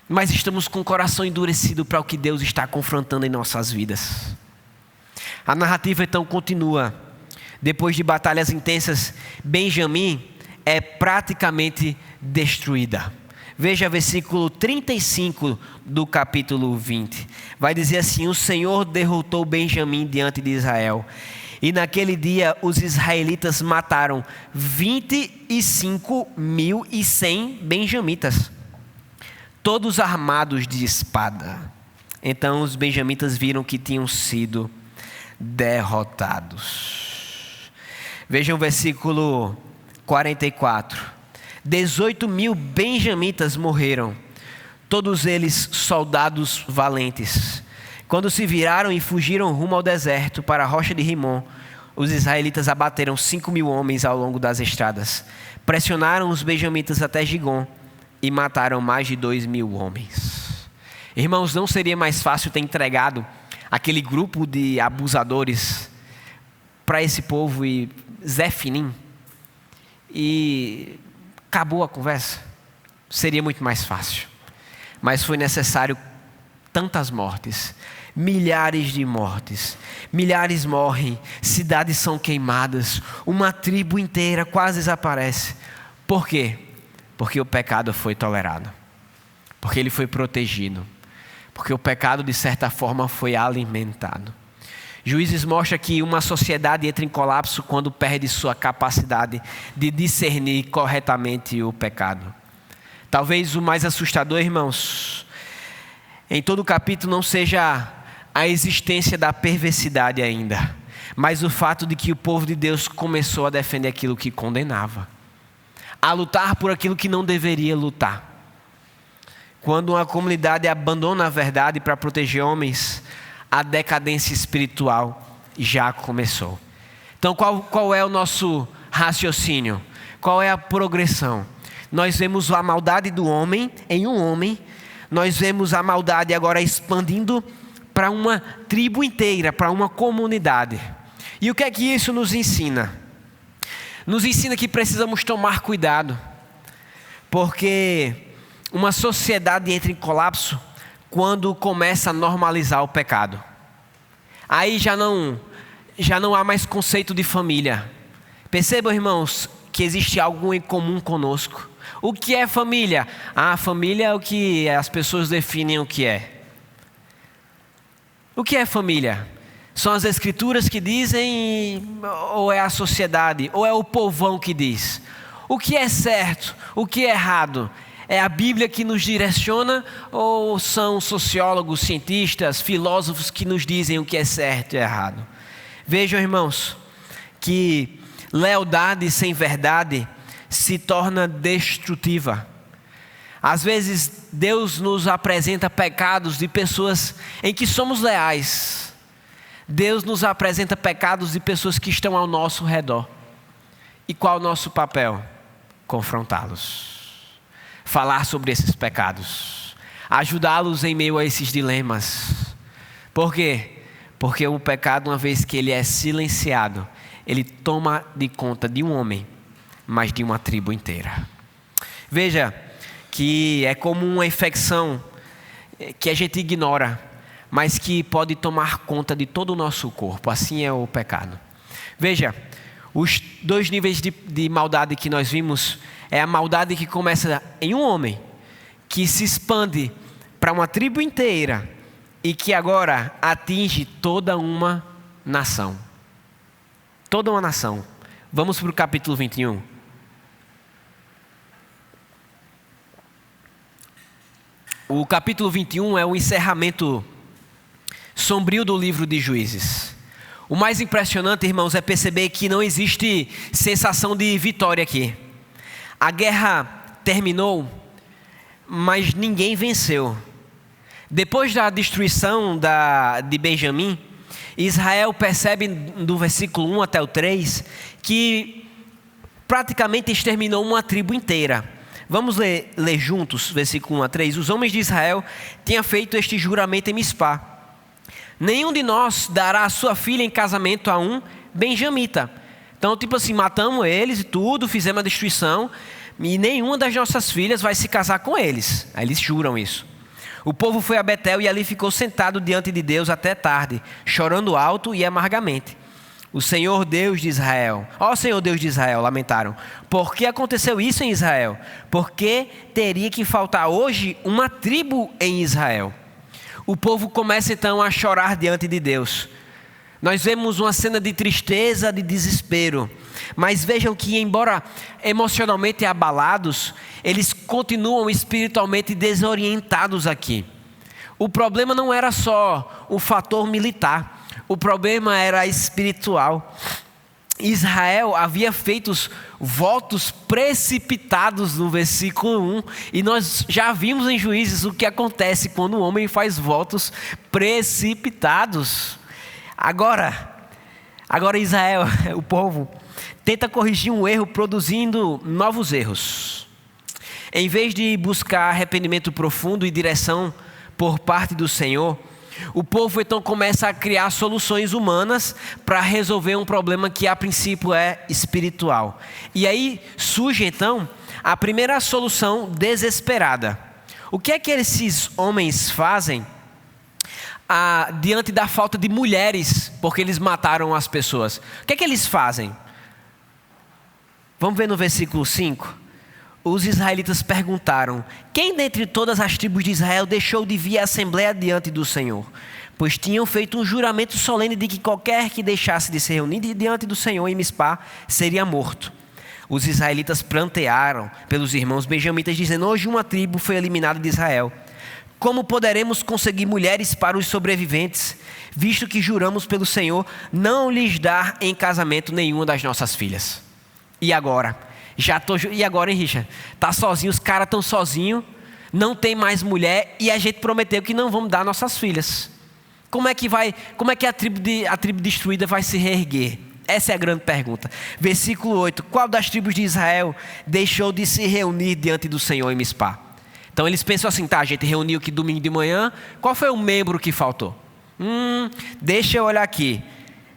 Mas estamos com o coração endurecido para o que Deus está confrontando em nossas vidas. A narrativa então continua. Depois de batalhas intensas, Benjamim é praticamente destruída. Veja versículo 35 do capítulo 20. Vai dizer assim: o Senhor derrotou Benjamim diante de Israel. E naquele dia os israelitas mataram 25.100 benjamitas, todos armados de espada. Então os benjamitas viram que tinham sido derrotados. Vejam o versículo 44. 18.000 benjamitas morreram, todos eles soldados valentes. Quando se viraram e fugiram rumo ao deserto para a rocha de Rimon, os israelitas abateram 5.000 homens ao longo das estradas. Pressionaram os benjamitas até Gigon e mataram mais de 2.000 homens. Irmãos, não seria mais fácil ter entregado aquele grupo de abusadores para esse povo e Zefinim? E acabou a conversa? Seria muito mais fácil. Mas foi necessário tantas mortes, milhares de mortes. Milhares morrem, cidades são queimadas, uma tribo inteira quase desaparece. Por quê? Porque o pecado foi tolerado, porque ele foi protegido, porque o pecado de certa forma foi alimentado. Juízes mostra que uma sociedade entra em colapso quando perde sua capacidade de discernir corretamente o pecado. Talvez o mais assustador, irmãos, em todo o capítulo não seja a existência da perversidade ainda, mas o fato de que o povo de Deus começou a defender aquilo que condenava, a lutar por aquilo que não deveria lutar. Quando uma comunidade abandona a verdade para proteger homens, a decadência espiritual já começou. Então qual é o nosso raciocínio? Qual é a progressão? Nós vemos a maldade do homem em um homem. Nós vemos a maldade agora expandindo para uma tribo inteira, para uma comunidade. E o que é que isso nos ensina? Nos ensina que precisamos tomar cuidado, porque uma sociedade entra em colapso quando começa a normalizar o pecado. Aí já não há mais conceito de família. Percebam, irmãos, que existe algo em comum conosco. O que é família? A família é o que as pessoas definem o que é. O que é família? São as escrituras que dizem, ou é a sociedade, ou é o povão que diz? O que é certo? O que é errado? É a Bíblia que nos direciona ou são sociólogos, cientistas, filósofos que nos dizem o que é certo e errado? Vejam, irmãos, que lealdade sem verdade se torna destrutiva. Às vezes Deus nos apresenta pecados de pessoas em que somos leais. Deus nos apresenta pecados de pessoas que estão ao nosso redor. E qual o nosso papel? Confrontá-los. Falar sobre esses pecados. Ajudá-los em meio a esses dilemas. Por quê? Porque o pecado, uma vez que ele é silenciado, ele toma de conta de um homem, mas de uma tribo inteira. Veja que é como uma infecção que a gente ignora, mas que pode tomar conta de todo o nosso corpo. Assim é o pecado. Veja, os dois níveis de maldade que nós vimos é a maldade que começa em um homem, que se expande para uma tribo inteira e que agora atinge toda uma nação. Toda uma nação. Vamos para o capítulo 21. O capítulo 21 é o encerramento sombrio do livro de Juízes. O mais impressionante, irmãos, é perceber que não existe sensação de vitória aqui. A guerra terminou, mas ninguém venceu. Depois da destruição de Benjamim, Israel percebe do versículo 1 até o 3 que praticamente exterminou uma tribo inteira. Vamos ler juntos, versículo 1 a 3. Os homens de Israel tinham feito este juramento em Mispá: nenhum de nós dará a sua filha em casamento a um benjamita. Então, tipo assim, matamos eles e tudo, fizemos a destruição, e nenhuma das nossas filhas vai se casar com eles. Aí eles juram isso. O povo foi a Betel e ali ficou sentado diante de Deus até tarde, chorando alto e amargamente. O Senhor Deus de Israel, ó Senhor Deus de Israel, lamentaram: por que aconteceu isso em Israel? Por que teria que faltar hoje uma tribo em Israel? O povo começa então a chorar diante de Deus. Nós vemos uma cena de tristeza, de desespero. Mas vejam que, embora emocionalmente abalados, eles continuam espiritualmente desorientados aqui. O problema não era só o fator militar. O problema era espiritual. Israel havia feito votos precipitados no versículo 1. E nós já vimos em Juízes o que acontece quando o homem faz votos precipitados. Agora Israel, o povo, tenta corrigir um erro produzindo novos erros. Em vez de buscar arrependimento profundo e direção por parte do Senhor, o povo então começa a criar soluções humanas para resolver um problema que a princípio é espiritual. E aí surge então a primeira solução desesperada. O que é que esses homens fazem diante da falta de mulheres, porque eles mataram as pessoas? O que é que eles fazem? Vamos ver no versículo 5. Os israelitas perguntaram: quem dentre todas as tribos de Israel deixou de vir à assembleia diante do Senhor? Pois tinham feito um juramento solene de que qualquer que deixasse de se reunir diante do Senhor em Mispá seria morto. Os israelitas prantearam pelos irmãos benjamitas, dizendo: hoje uma tribo foi eliminada de Israel. Como poderemos conseguir mulheres para os sobreviventes, visto que juramos pelo Senhor não lhes dar em casamento nenhuma das nossas filhas? E agora? E agora, hein, Richard? Tá sozinho, os caras estão sozinhos, não tem mais mulher e a gente prometeu que não vamos dar nossas filhas. Como é que a tribo destruída vai se reerguer? Essa é a grande pergunta. Versículo 8. Qual das tribos de Israel deixou de se reunir diante do Senhor em Mispá? Então eles pensam assim: tá, a gente reuniu aqui domingo de manhã, qual foi o membro que faltou? Deixa eu olhar aqui.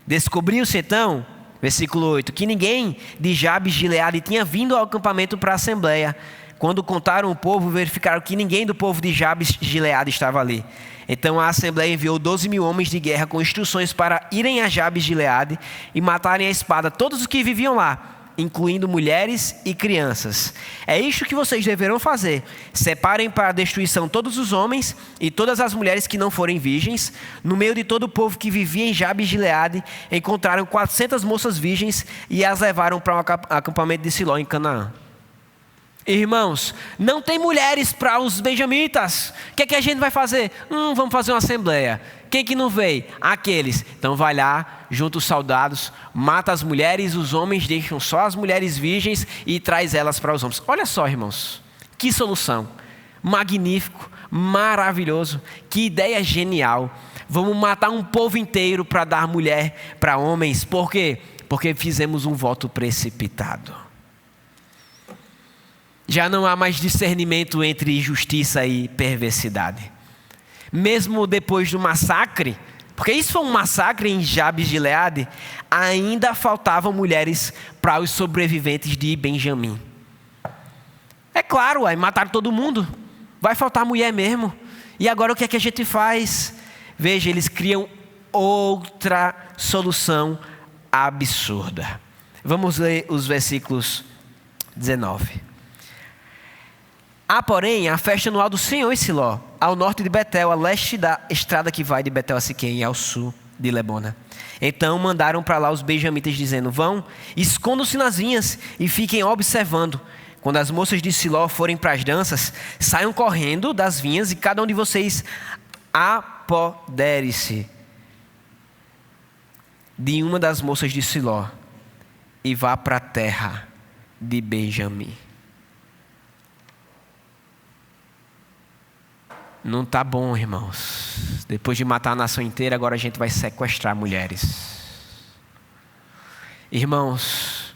Descobriu-se então, versículo 8, que ninguém de Jabes de Gileade tinha vindo ao acampamento para a assembleia. Quando contaram o povo, verificaram que ninguém do povo de Jabes de Gileade estava ali. Então a assembleia enviou 12.000 homens de guerra com instruções para irem a Jabes de Gileade e matarem à espada todos os que viviam lá, incluindo mulheres e crianças. É isto que vocês deverão fazer: separem para a destruição todos os homens e todas as mulheres que não forem virgens. No meio de todo o povo que vivia em Jabes de Gileade, encontraram 400 moças virgens e as levaram para o acampamento de Siló em Canaã. Irmãos, não tem mulheres para os benjamitas. O que é que a gente vai fazer? Vamos fazer uma assembleia. Quem que não veio? Aqueles. Então vai lá, junta os soldados, mata as mulheres, os homens deixam só as mulheres virgens e traz elas para os homens. Olha só, irmãos, que solução. Magnífico, maravilhoso, que ideia genial. Vamos matar um povo inteiro para dar mulher para homens. Por quê? Porque fizemos um voto precipitado. Já não há mais discernimento entre justiça e perversidade. Mesmo depois do massacre, porque isso foi um massacre em Jabes de Gileade, ainda faltavam mulheres para os sobreviventes de Benjamim. É claro, aí mataram todo mundo, vai faltar mulher mesmo. E agora o que é que a gente faz? Veja, eles criam outra solução absurda. Vamos ler os versículos 19. Há, porém, a festa anual do Senhor em Siló, ao norte de Betel, a leste da estrada que vai de Betel a Siquém e ao sul de Lebona. Então mandaram para lá os benjamitas, dizendo: vão, escondam-se nas vinhas e fiquem observando. Quando as moças de Siló forem para as danças, saiam correndo das vinhas e cada um de vocês apodere-se de uma das moças de Siló e vá para a terra de Benjamim. Não está bom, irmãos. Depois de matar a nação inteira, agora a gente vai sequestrar mulheres. Irmãos,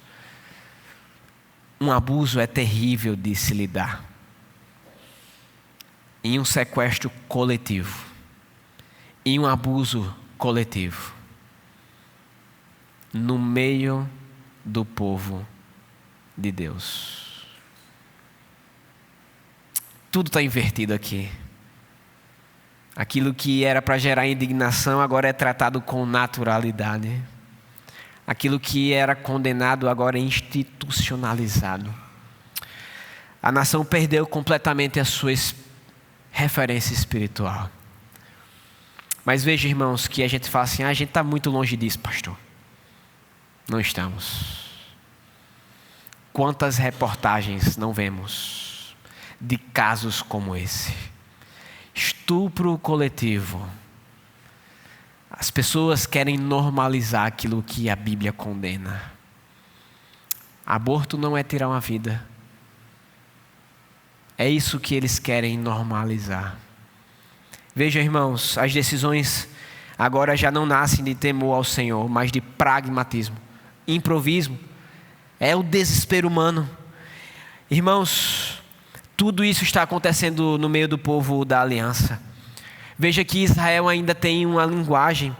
um abuso é terrível de se lidar. E um sequestro coletivo. E um abuso coletivo. No meio do povo de Deus. Tudo está invertido aqui. Aquilo que era para gerar indignação agora é tratado com naturalidade. Aquilo que era condenado agora é institucionalizado. A nação perdeu completamente a sua referência espiritual. Mas veja, irmãos, que a gente fala assim: a gente está muito longe disso, pastor. Não estamos. Quantas reportagens não vemos de casos como esse? Estupro coletivo. As pessoas querem normalizar aquilo que a Bíblia condena. Aborto não é tirar uma vida. É isso que eles querem normalizar. Veja, irmãos, as decisões agora já não nascem de temor ao Senhor, mas de pragmatismo, improviso. É o desespero humano. Irmãos, tudo isso está acontecendo no meio do povo da aliança. Veja que Israel ainda tem uma linguagem,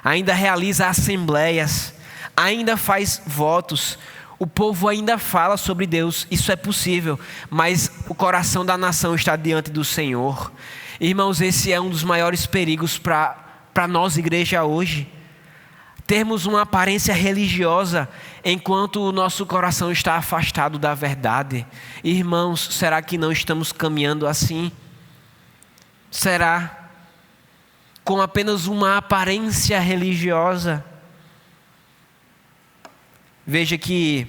ainda realiza assembleias, ainda faz votos. O povo ainda fala sobre Deus, isso é possível, mas o coração da nação está diante do Senhor. Irmãos, esse é um dos maiores perigos para nós, igreja, hoje. Termos uma aparência religiosa enquanto o nosso coração está afastado da verdade. Irmãos, será que não estamos caminhando assim? Será? Com apenas uma aparência religiosa? Veja que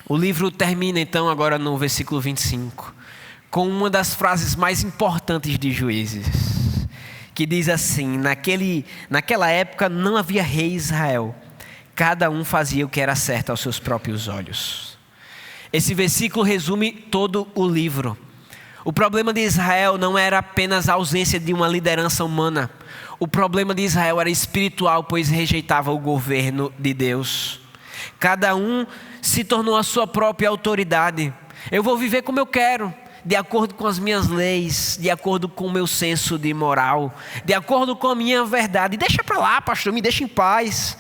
o livro termina então agora no versículo 25, com uma das frases mais importantes de Juízes, que diz assim: naquela época não havia rei em Israel, cada um fazia o que era certo aos seus próprios olhos. Esse versículo resume todo o livro. O problema de Israel não era apenas a ausência de uma liderança humana. O problema de Israel era espiritual, pois rejeitava o governo de Deus. Cada um se tornou a sua própria autoridade. Eu vou viver como eu quero, de acordo com as minhas leis, de acordo com o meu senso de moral, de acordo com a minha verdade. Deixa para lá, pastor, me deixa em paz.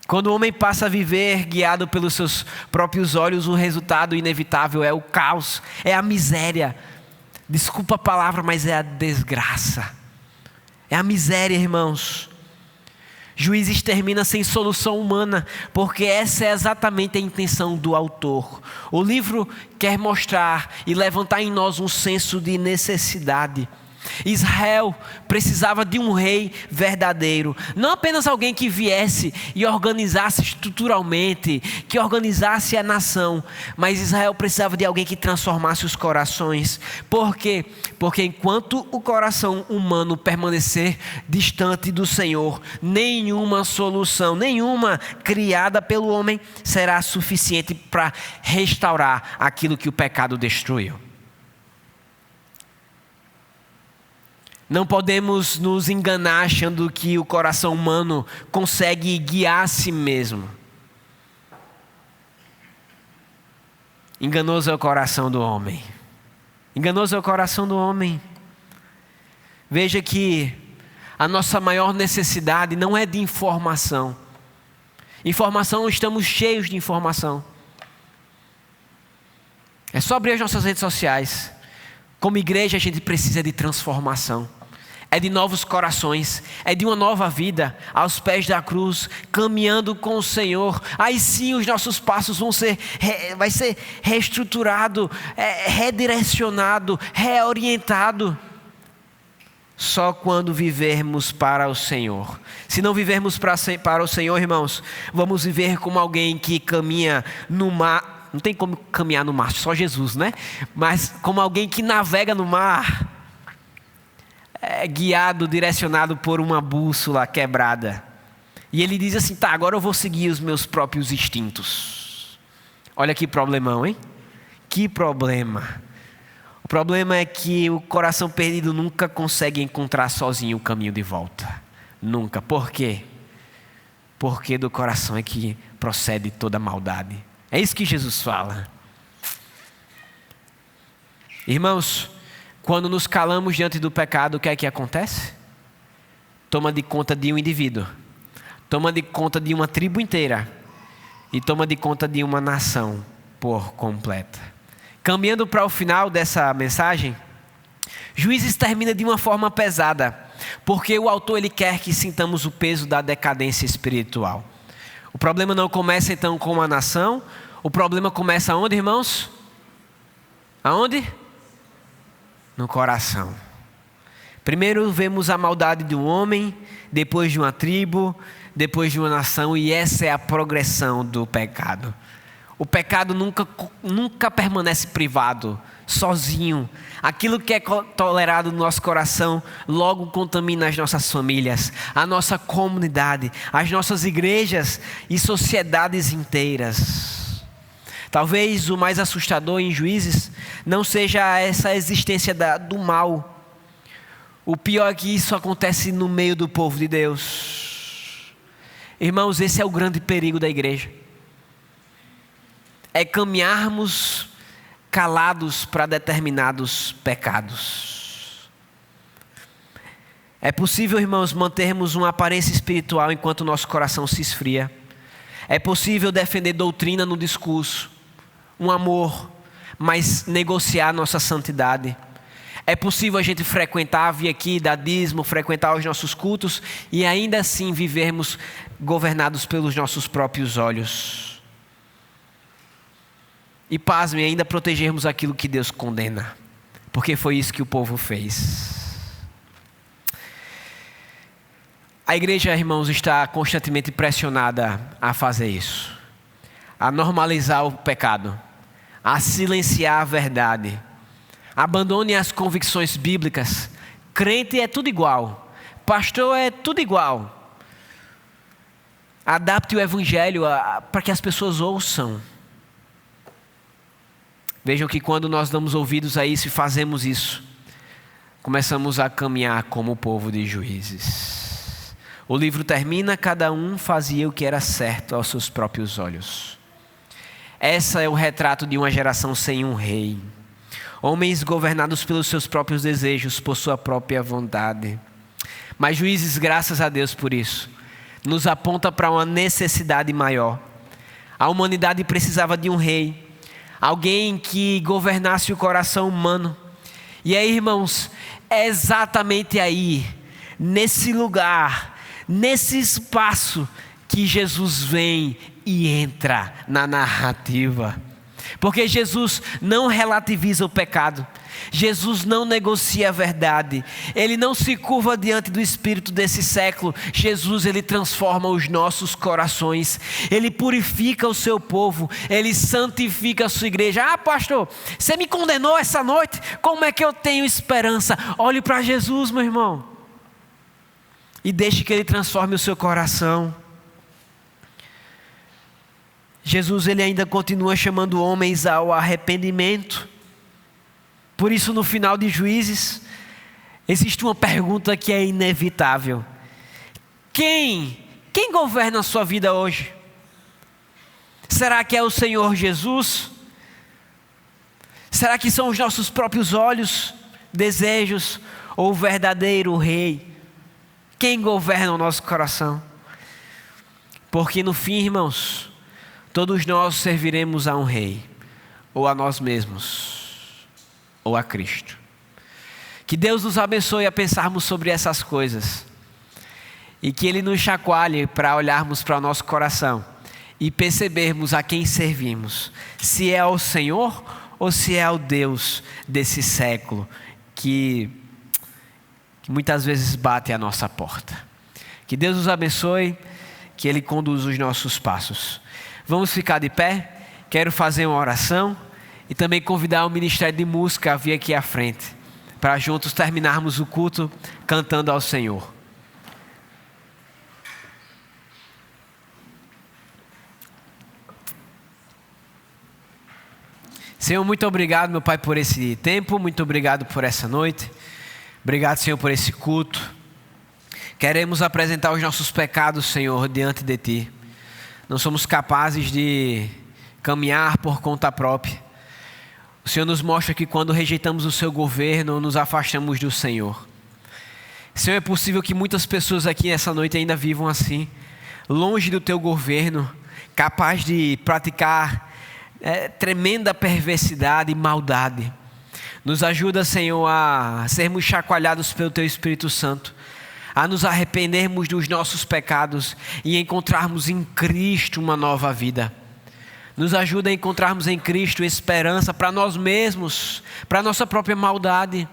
Quando o homem passa a viver guiado pelos seus próprios olhos, o resultado inevitável é o caos, é a miséria. Desculpa a palavra, mas é a desgraça. É a miséria, irmãos. Juízes termina sem solução humana, porque essa é exatamente a intenção do autor. O livro quer mostrar e levantar em nós um senso de necessidade. Israel precisava de um rei verdadeiro, não apenas alguém que viesse e organizasse estruturalmente, que organizasse a nação, mas Israel precisava de alguém que transformasse os corações. Por quê? Porque enquanto o coração humano permanecer distante do Senhor, nenhuma solução, nenhuma criada pelo homem será suficiente para restaurar aquilo que o pecado destruiu. Não podemos nos enganar achando que o coração humano consegue guiar a si mesmo. Enganoso é o coração do homem. Enganoso é o coração do homem. Veja que a nossa maior necessidade não é de informação. Informação, estamos cheios de informação. É só abrir as nossas redes sociais. Como igreja, a gente precisa de transformação. É de novos corações, é de uma nova vida aos pés da cruz, caminhando com o Senhor. Aí sim os nossos passos vai ser reestruturado, redirecionado, reorientado. Só quando vivermos para o Senhor. Se não vivermos para o Senhor, irmãos, vamos viver como alguém que caminha no mar. Não tem como caminhar no mar, só Jesus, né? Mas como alguém que navega no mar, guiado, direcionado por uma bússola quebrada. E ele diz assim, agora eu vou seguir os meus próprios instintos. Olha que problemão, hein? Que problema. O problema é que o coração perdido nunca consegue encontrar sozinho o caminho de volta. Nunca. Por quê? Porque do coração é que procede toda a maldade. É isso que Jesus fala. Irmãos, quando nos calamos diante do pecado, o que é que acontece? Toma de conta de um indivíduo, toma de conta de uma tribo inteira e toma de conta de uma nação por completa. Caminhando para o final dessa mensagem, Juízes termina de uma forma pesada, porque o autor ele quer que sintamos o peso da decadência espiritual. O problema não começa então com a nação, o problema começa aonde, irmãos? Aonde? No coração. Primeiro vemos a maldade de um homem, depois de uma tribo, depois de uma nação, e essa é a progressão do pecado. O pecado nunca permanece privado, sozinho. Aquilo que é tolerado no nosso coração logo contamina as nossas famílias, a nossa comunidade, as nossas igrejas e sociedades inteiras. Talvez o mais assustador em Juízes não seja essa existência do mal. O pior é que isso acontece no meio do povo de Deus. Irmãos, esse é o grande perigo da igreja. É caminharmos calados para determinados pecados. É possível, irmãos, mantermos uma aparência espiritual enquanto nosso coração se esfria. É possível defender doutrina no discurso, um amor, mas negociar nossa santidade. É possível a gente frequentar, vir aqui, dar dízimo, frequentar os nossos cultos e ainda assim vivermos governados pelos nossos próprios olhos. E pasmem, ainda protegermos aquilo que Deus condena, porque foi isso que o povo fez. A igreja, irmãos, está constantemente pressionada a fazer isso, a normalizar o pecado, a silenciar a verdade. Abandone as convicções bíblicas. Crente é tudo igual, pastor é tudo igual. Adapte o evangelho para que as pessoas ouçam. Vejam que quando nós damos ouvidos a isso e fazemos isso, começamos a caminhar como o povo de Juízes. O livro termina, cada um fazia o que era certo aos seus próprios olhos. Essa é o retrato de uma geração sem um rei. Homens governados pelos seus próprios desejos, por sua própria vontade. Mas Juízes, graças a Deus por isso, nos aponta para uma necessidade maior. A humanidade precisava de um rei, alguém que governasse o coração humano. E aí, irmãos, é exatamente aí, nesse lugar, nesse espaço, que Jesus vem e entra na narrativa. Porque Jesus não relativiza o pecado. Jesus não negocia a verdade. Ele não se curva diante do espírito desse século. Jesus, ele transforma os nossos corações. Ele purifica o seu povo. Ele santifica a sua igreja. Ah, pastor, você me condenou essa noite? Como é que eu tenho esperança? Olhe para Jesus, meu irmão. E deixe que ele transforme o seu coração. Jesus, ele ainda continua chamando homens ao arrependimento. Por isso, no final de Juízes, existe uma pergunta que é inevitável. Quem governa a sua vida hoje? Será que é o Senhor Jesus? Será que são os nossos próprios olhos, desejos, ou o verdadeiro Rei? Quem governa o nosso coração? Porque no fim, irmãos, todos nós serviremos a um Rei, ou a nós mesmos, ou a Cristo. Que Deus nos abençoe a pensarmos sobre essas coisas, e que Ele nos chacoalhe para olharmos para o nosso coração, e percebermos a quem servimos, se é ao Senhor, ou se é ao Deus desse século, que muitas vezes bate à nossa porta. Que Deus nos abençoe, que Ele conduza os nossos passos. Vamos ficar de pé, quero fazer uma oração e também convidar o Ministério de Música a vir aqui à frente, para juntos terminarmos o culto cantando ao Senhor. Senhor, muito obrigado, meu Pai, por esse tempo, muito obrigado por essa noite, obrigado, Senhor, por esse culto. Queremos apresentar os nossos pecados, Senhor, diante de Ti. Não somos capazes de caminhar por conta própria. O Senhor nos mostra que quando rejeitamos o Seu governo, nos afastamos do Senhor. Senhor, é possível que muitas pessoas aqui nessa noite ainda vivam assim, longe do Teu governo, capaz de praticar tremenda perversidade e maldade. Nos ajuda, Senhor, a sermos chacoalhados pelo Teu Espírito Santo, a nos arrependermos dos nossos pecados e encontrarmos em Cristo uma nova vida. Nos ajuda a encontrarmos em Cristo esperança para nós mesmos, para a nossa própria maldade.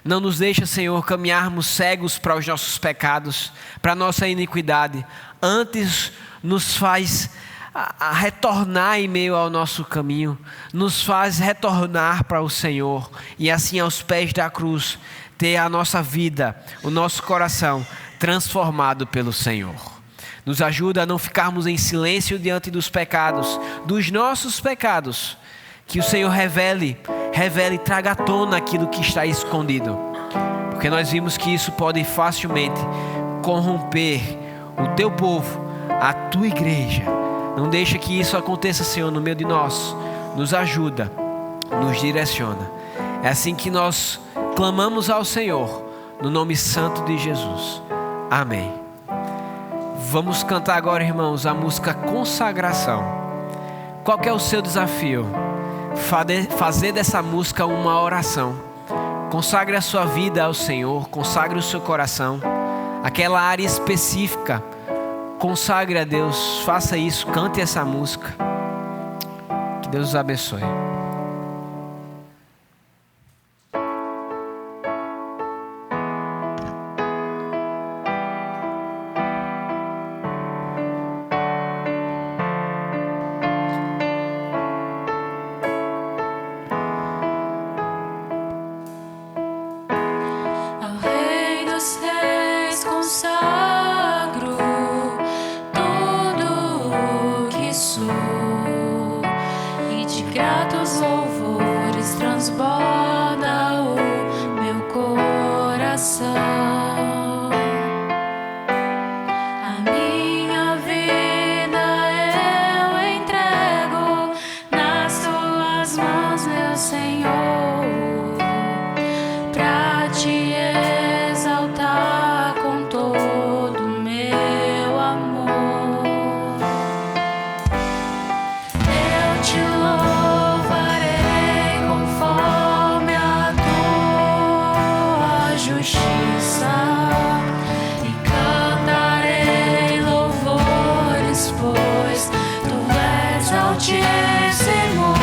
Não nos deixa, Senhor, caminharmos cegos para os nossos pecados, para a nossa iniquidade. Antes nos faz a retornar em meio ao nosso caminho, nos faz retornar para o Senhor e assim aos pés da cruz ter a nossa vida, o nosso coração transformado pelo Senhor. Nos ajuda a não ficarmos em silêncio diante dos pecados, dos nossos pecados, que o Senhor revele, traga à tona aquilo que está escondido, porque nós vimos que isso pode facilmente corromper o Teu povo, a Tua igreja. Não deixa que isso aconteça, Senhor, no meio de nós. Nos ajuda, nos direciona. É assim que nós clamamos ao Senhor, no nome santo de Jesus. Amém. Vamos cantar agora, irmãos, a música Consagração. Qual que é o seu desafio? Fazer dessa música uma oração. Consagre a sua vida ao Senhor, consagre o seu coração. Aquela área específica, consagre a Deus, faça isso, cante essa música. Que Deus os abençoe. Altíssimo.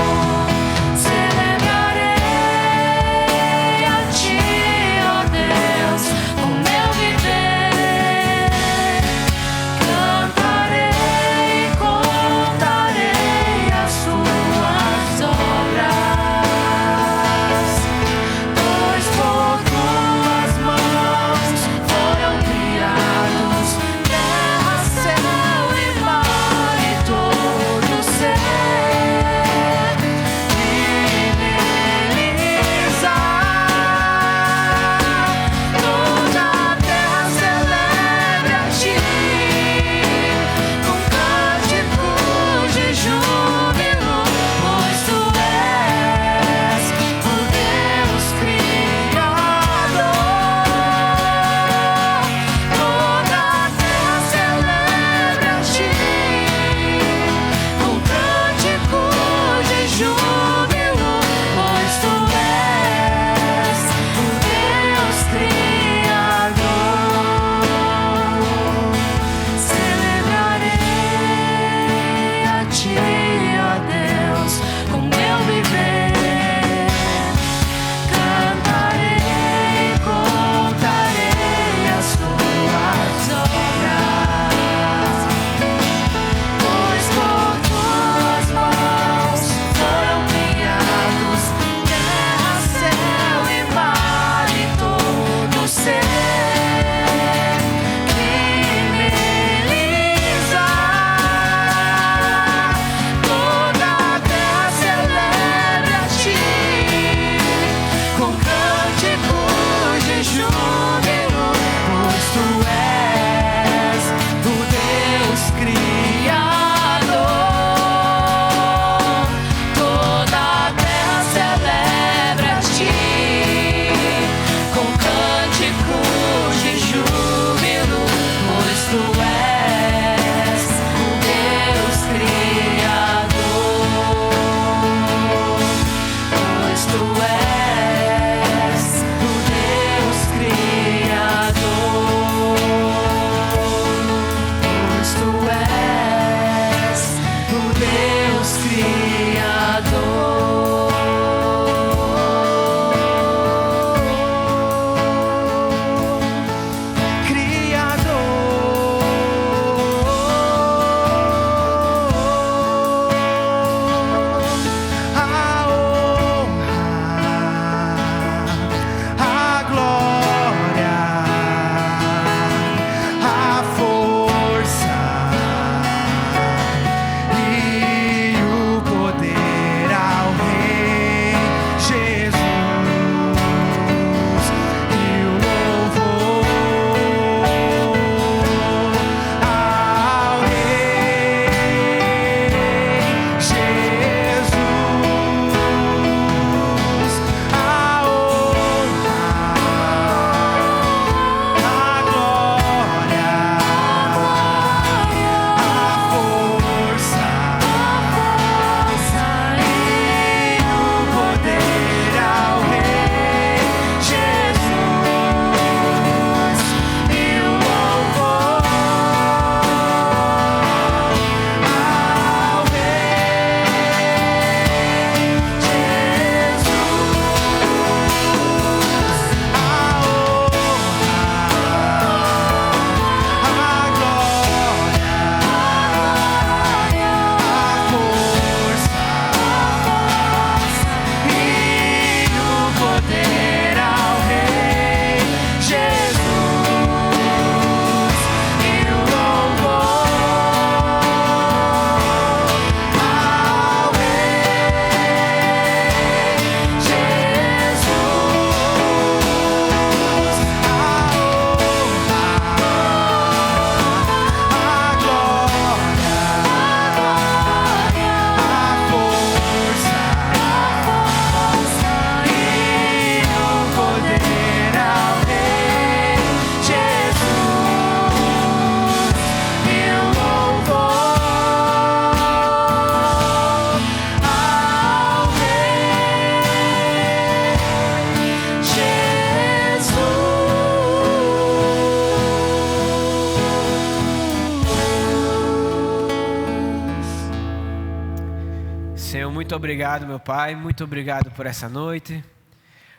Senhor, muito obrigado, meu Pai, muito obrigado por essa noite.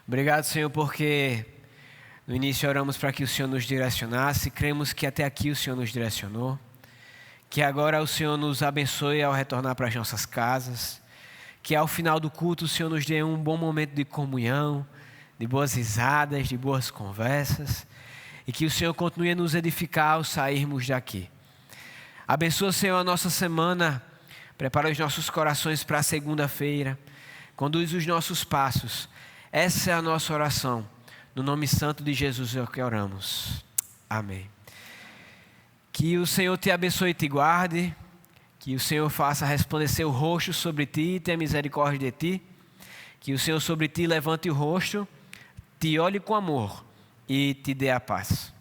Obrigado, Senhor, porque no início oramos para que o Senhor nos direcionasse, cremos que até aqui o Senhor nos direcionou, que agora o Senhor nos abençoe ao retornar para as nossas casas, que ao final do culto o Senhor nos dê um bom momento de comunhão, de boas risadas, de boas conversas, e que o Senhor continue a nos edificar ao sairmos daqui. Abençoa, Senhor, a nossa semana, prepara os nossos corações para a segunda-feira, conduz os nossos passos. Essa é a nossa oração. No nome santo de Jesus é o que oramos. Amém. Que o Senhor te abençoe e te guarde, que o Senhor faça resplandecer o rosto sobre ti e tenha misericórdia de ti, que o Senhor sobre ti levante o rosto, te olhe com amor e te dê a paz.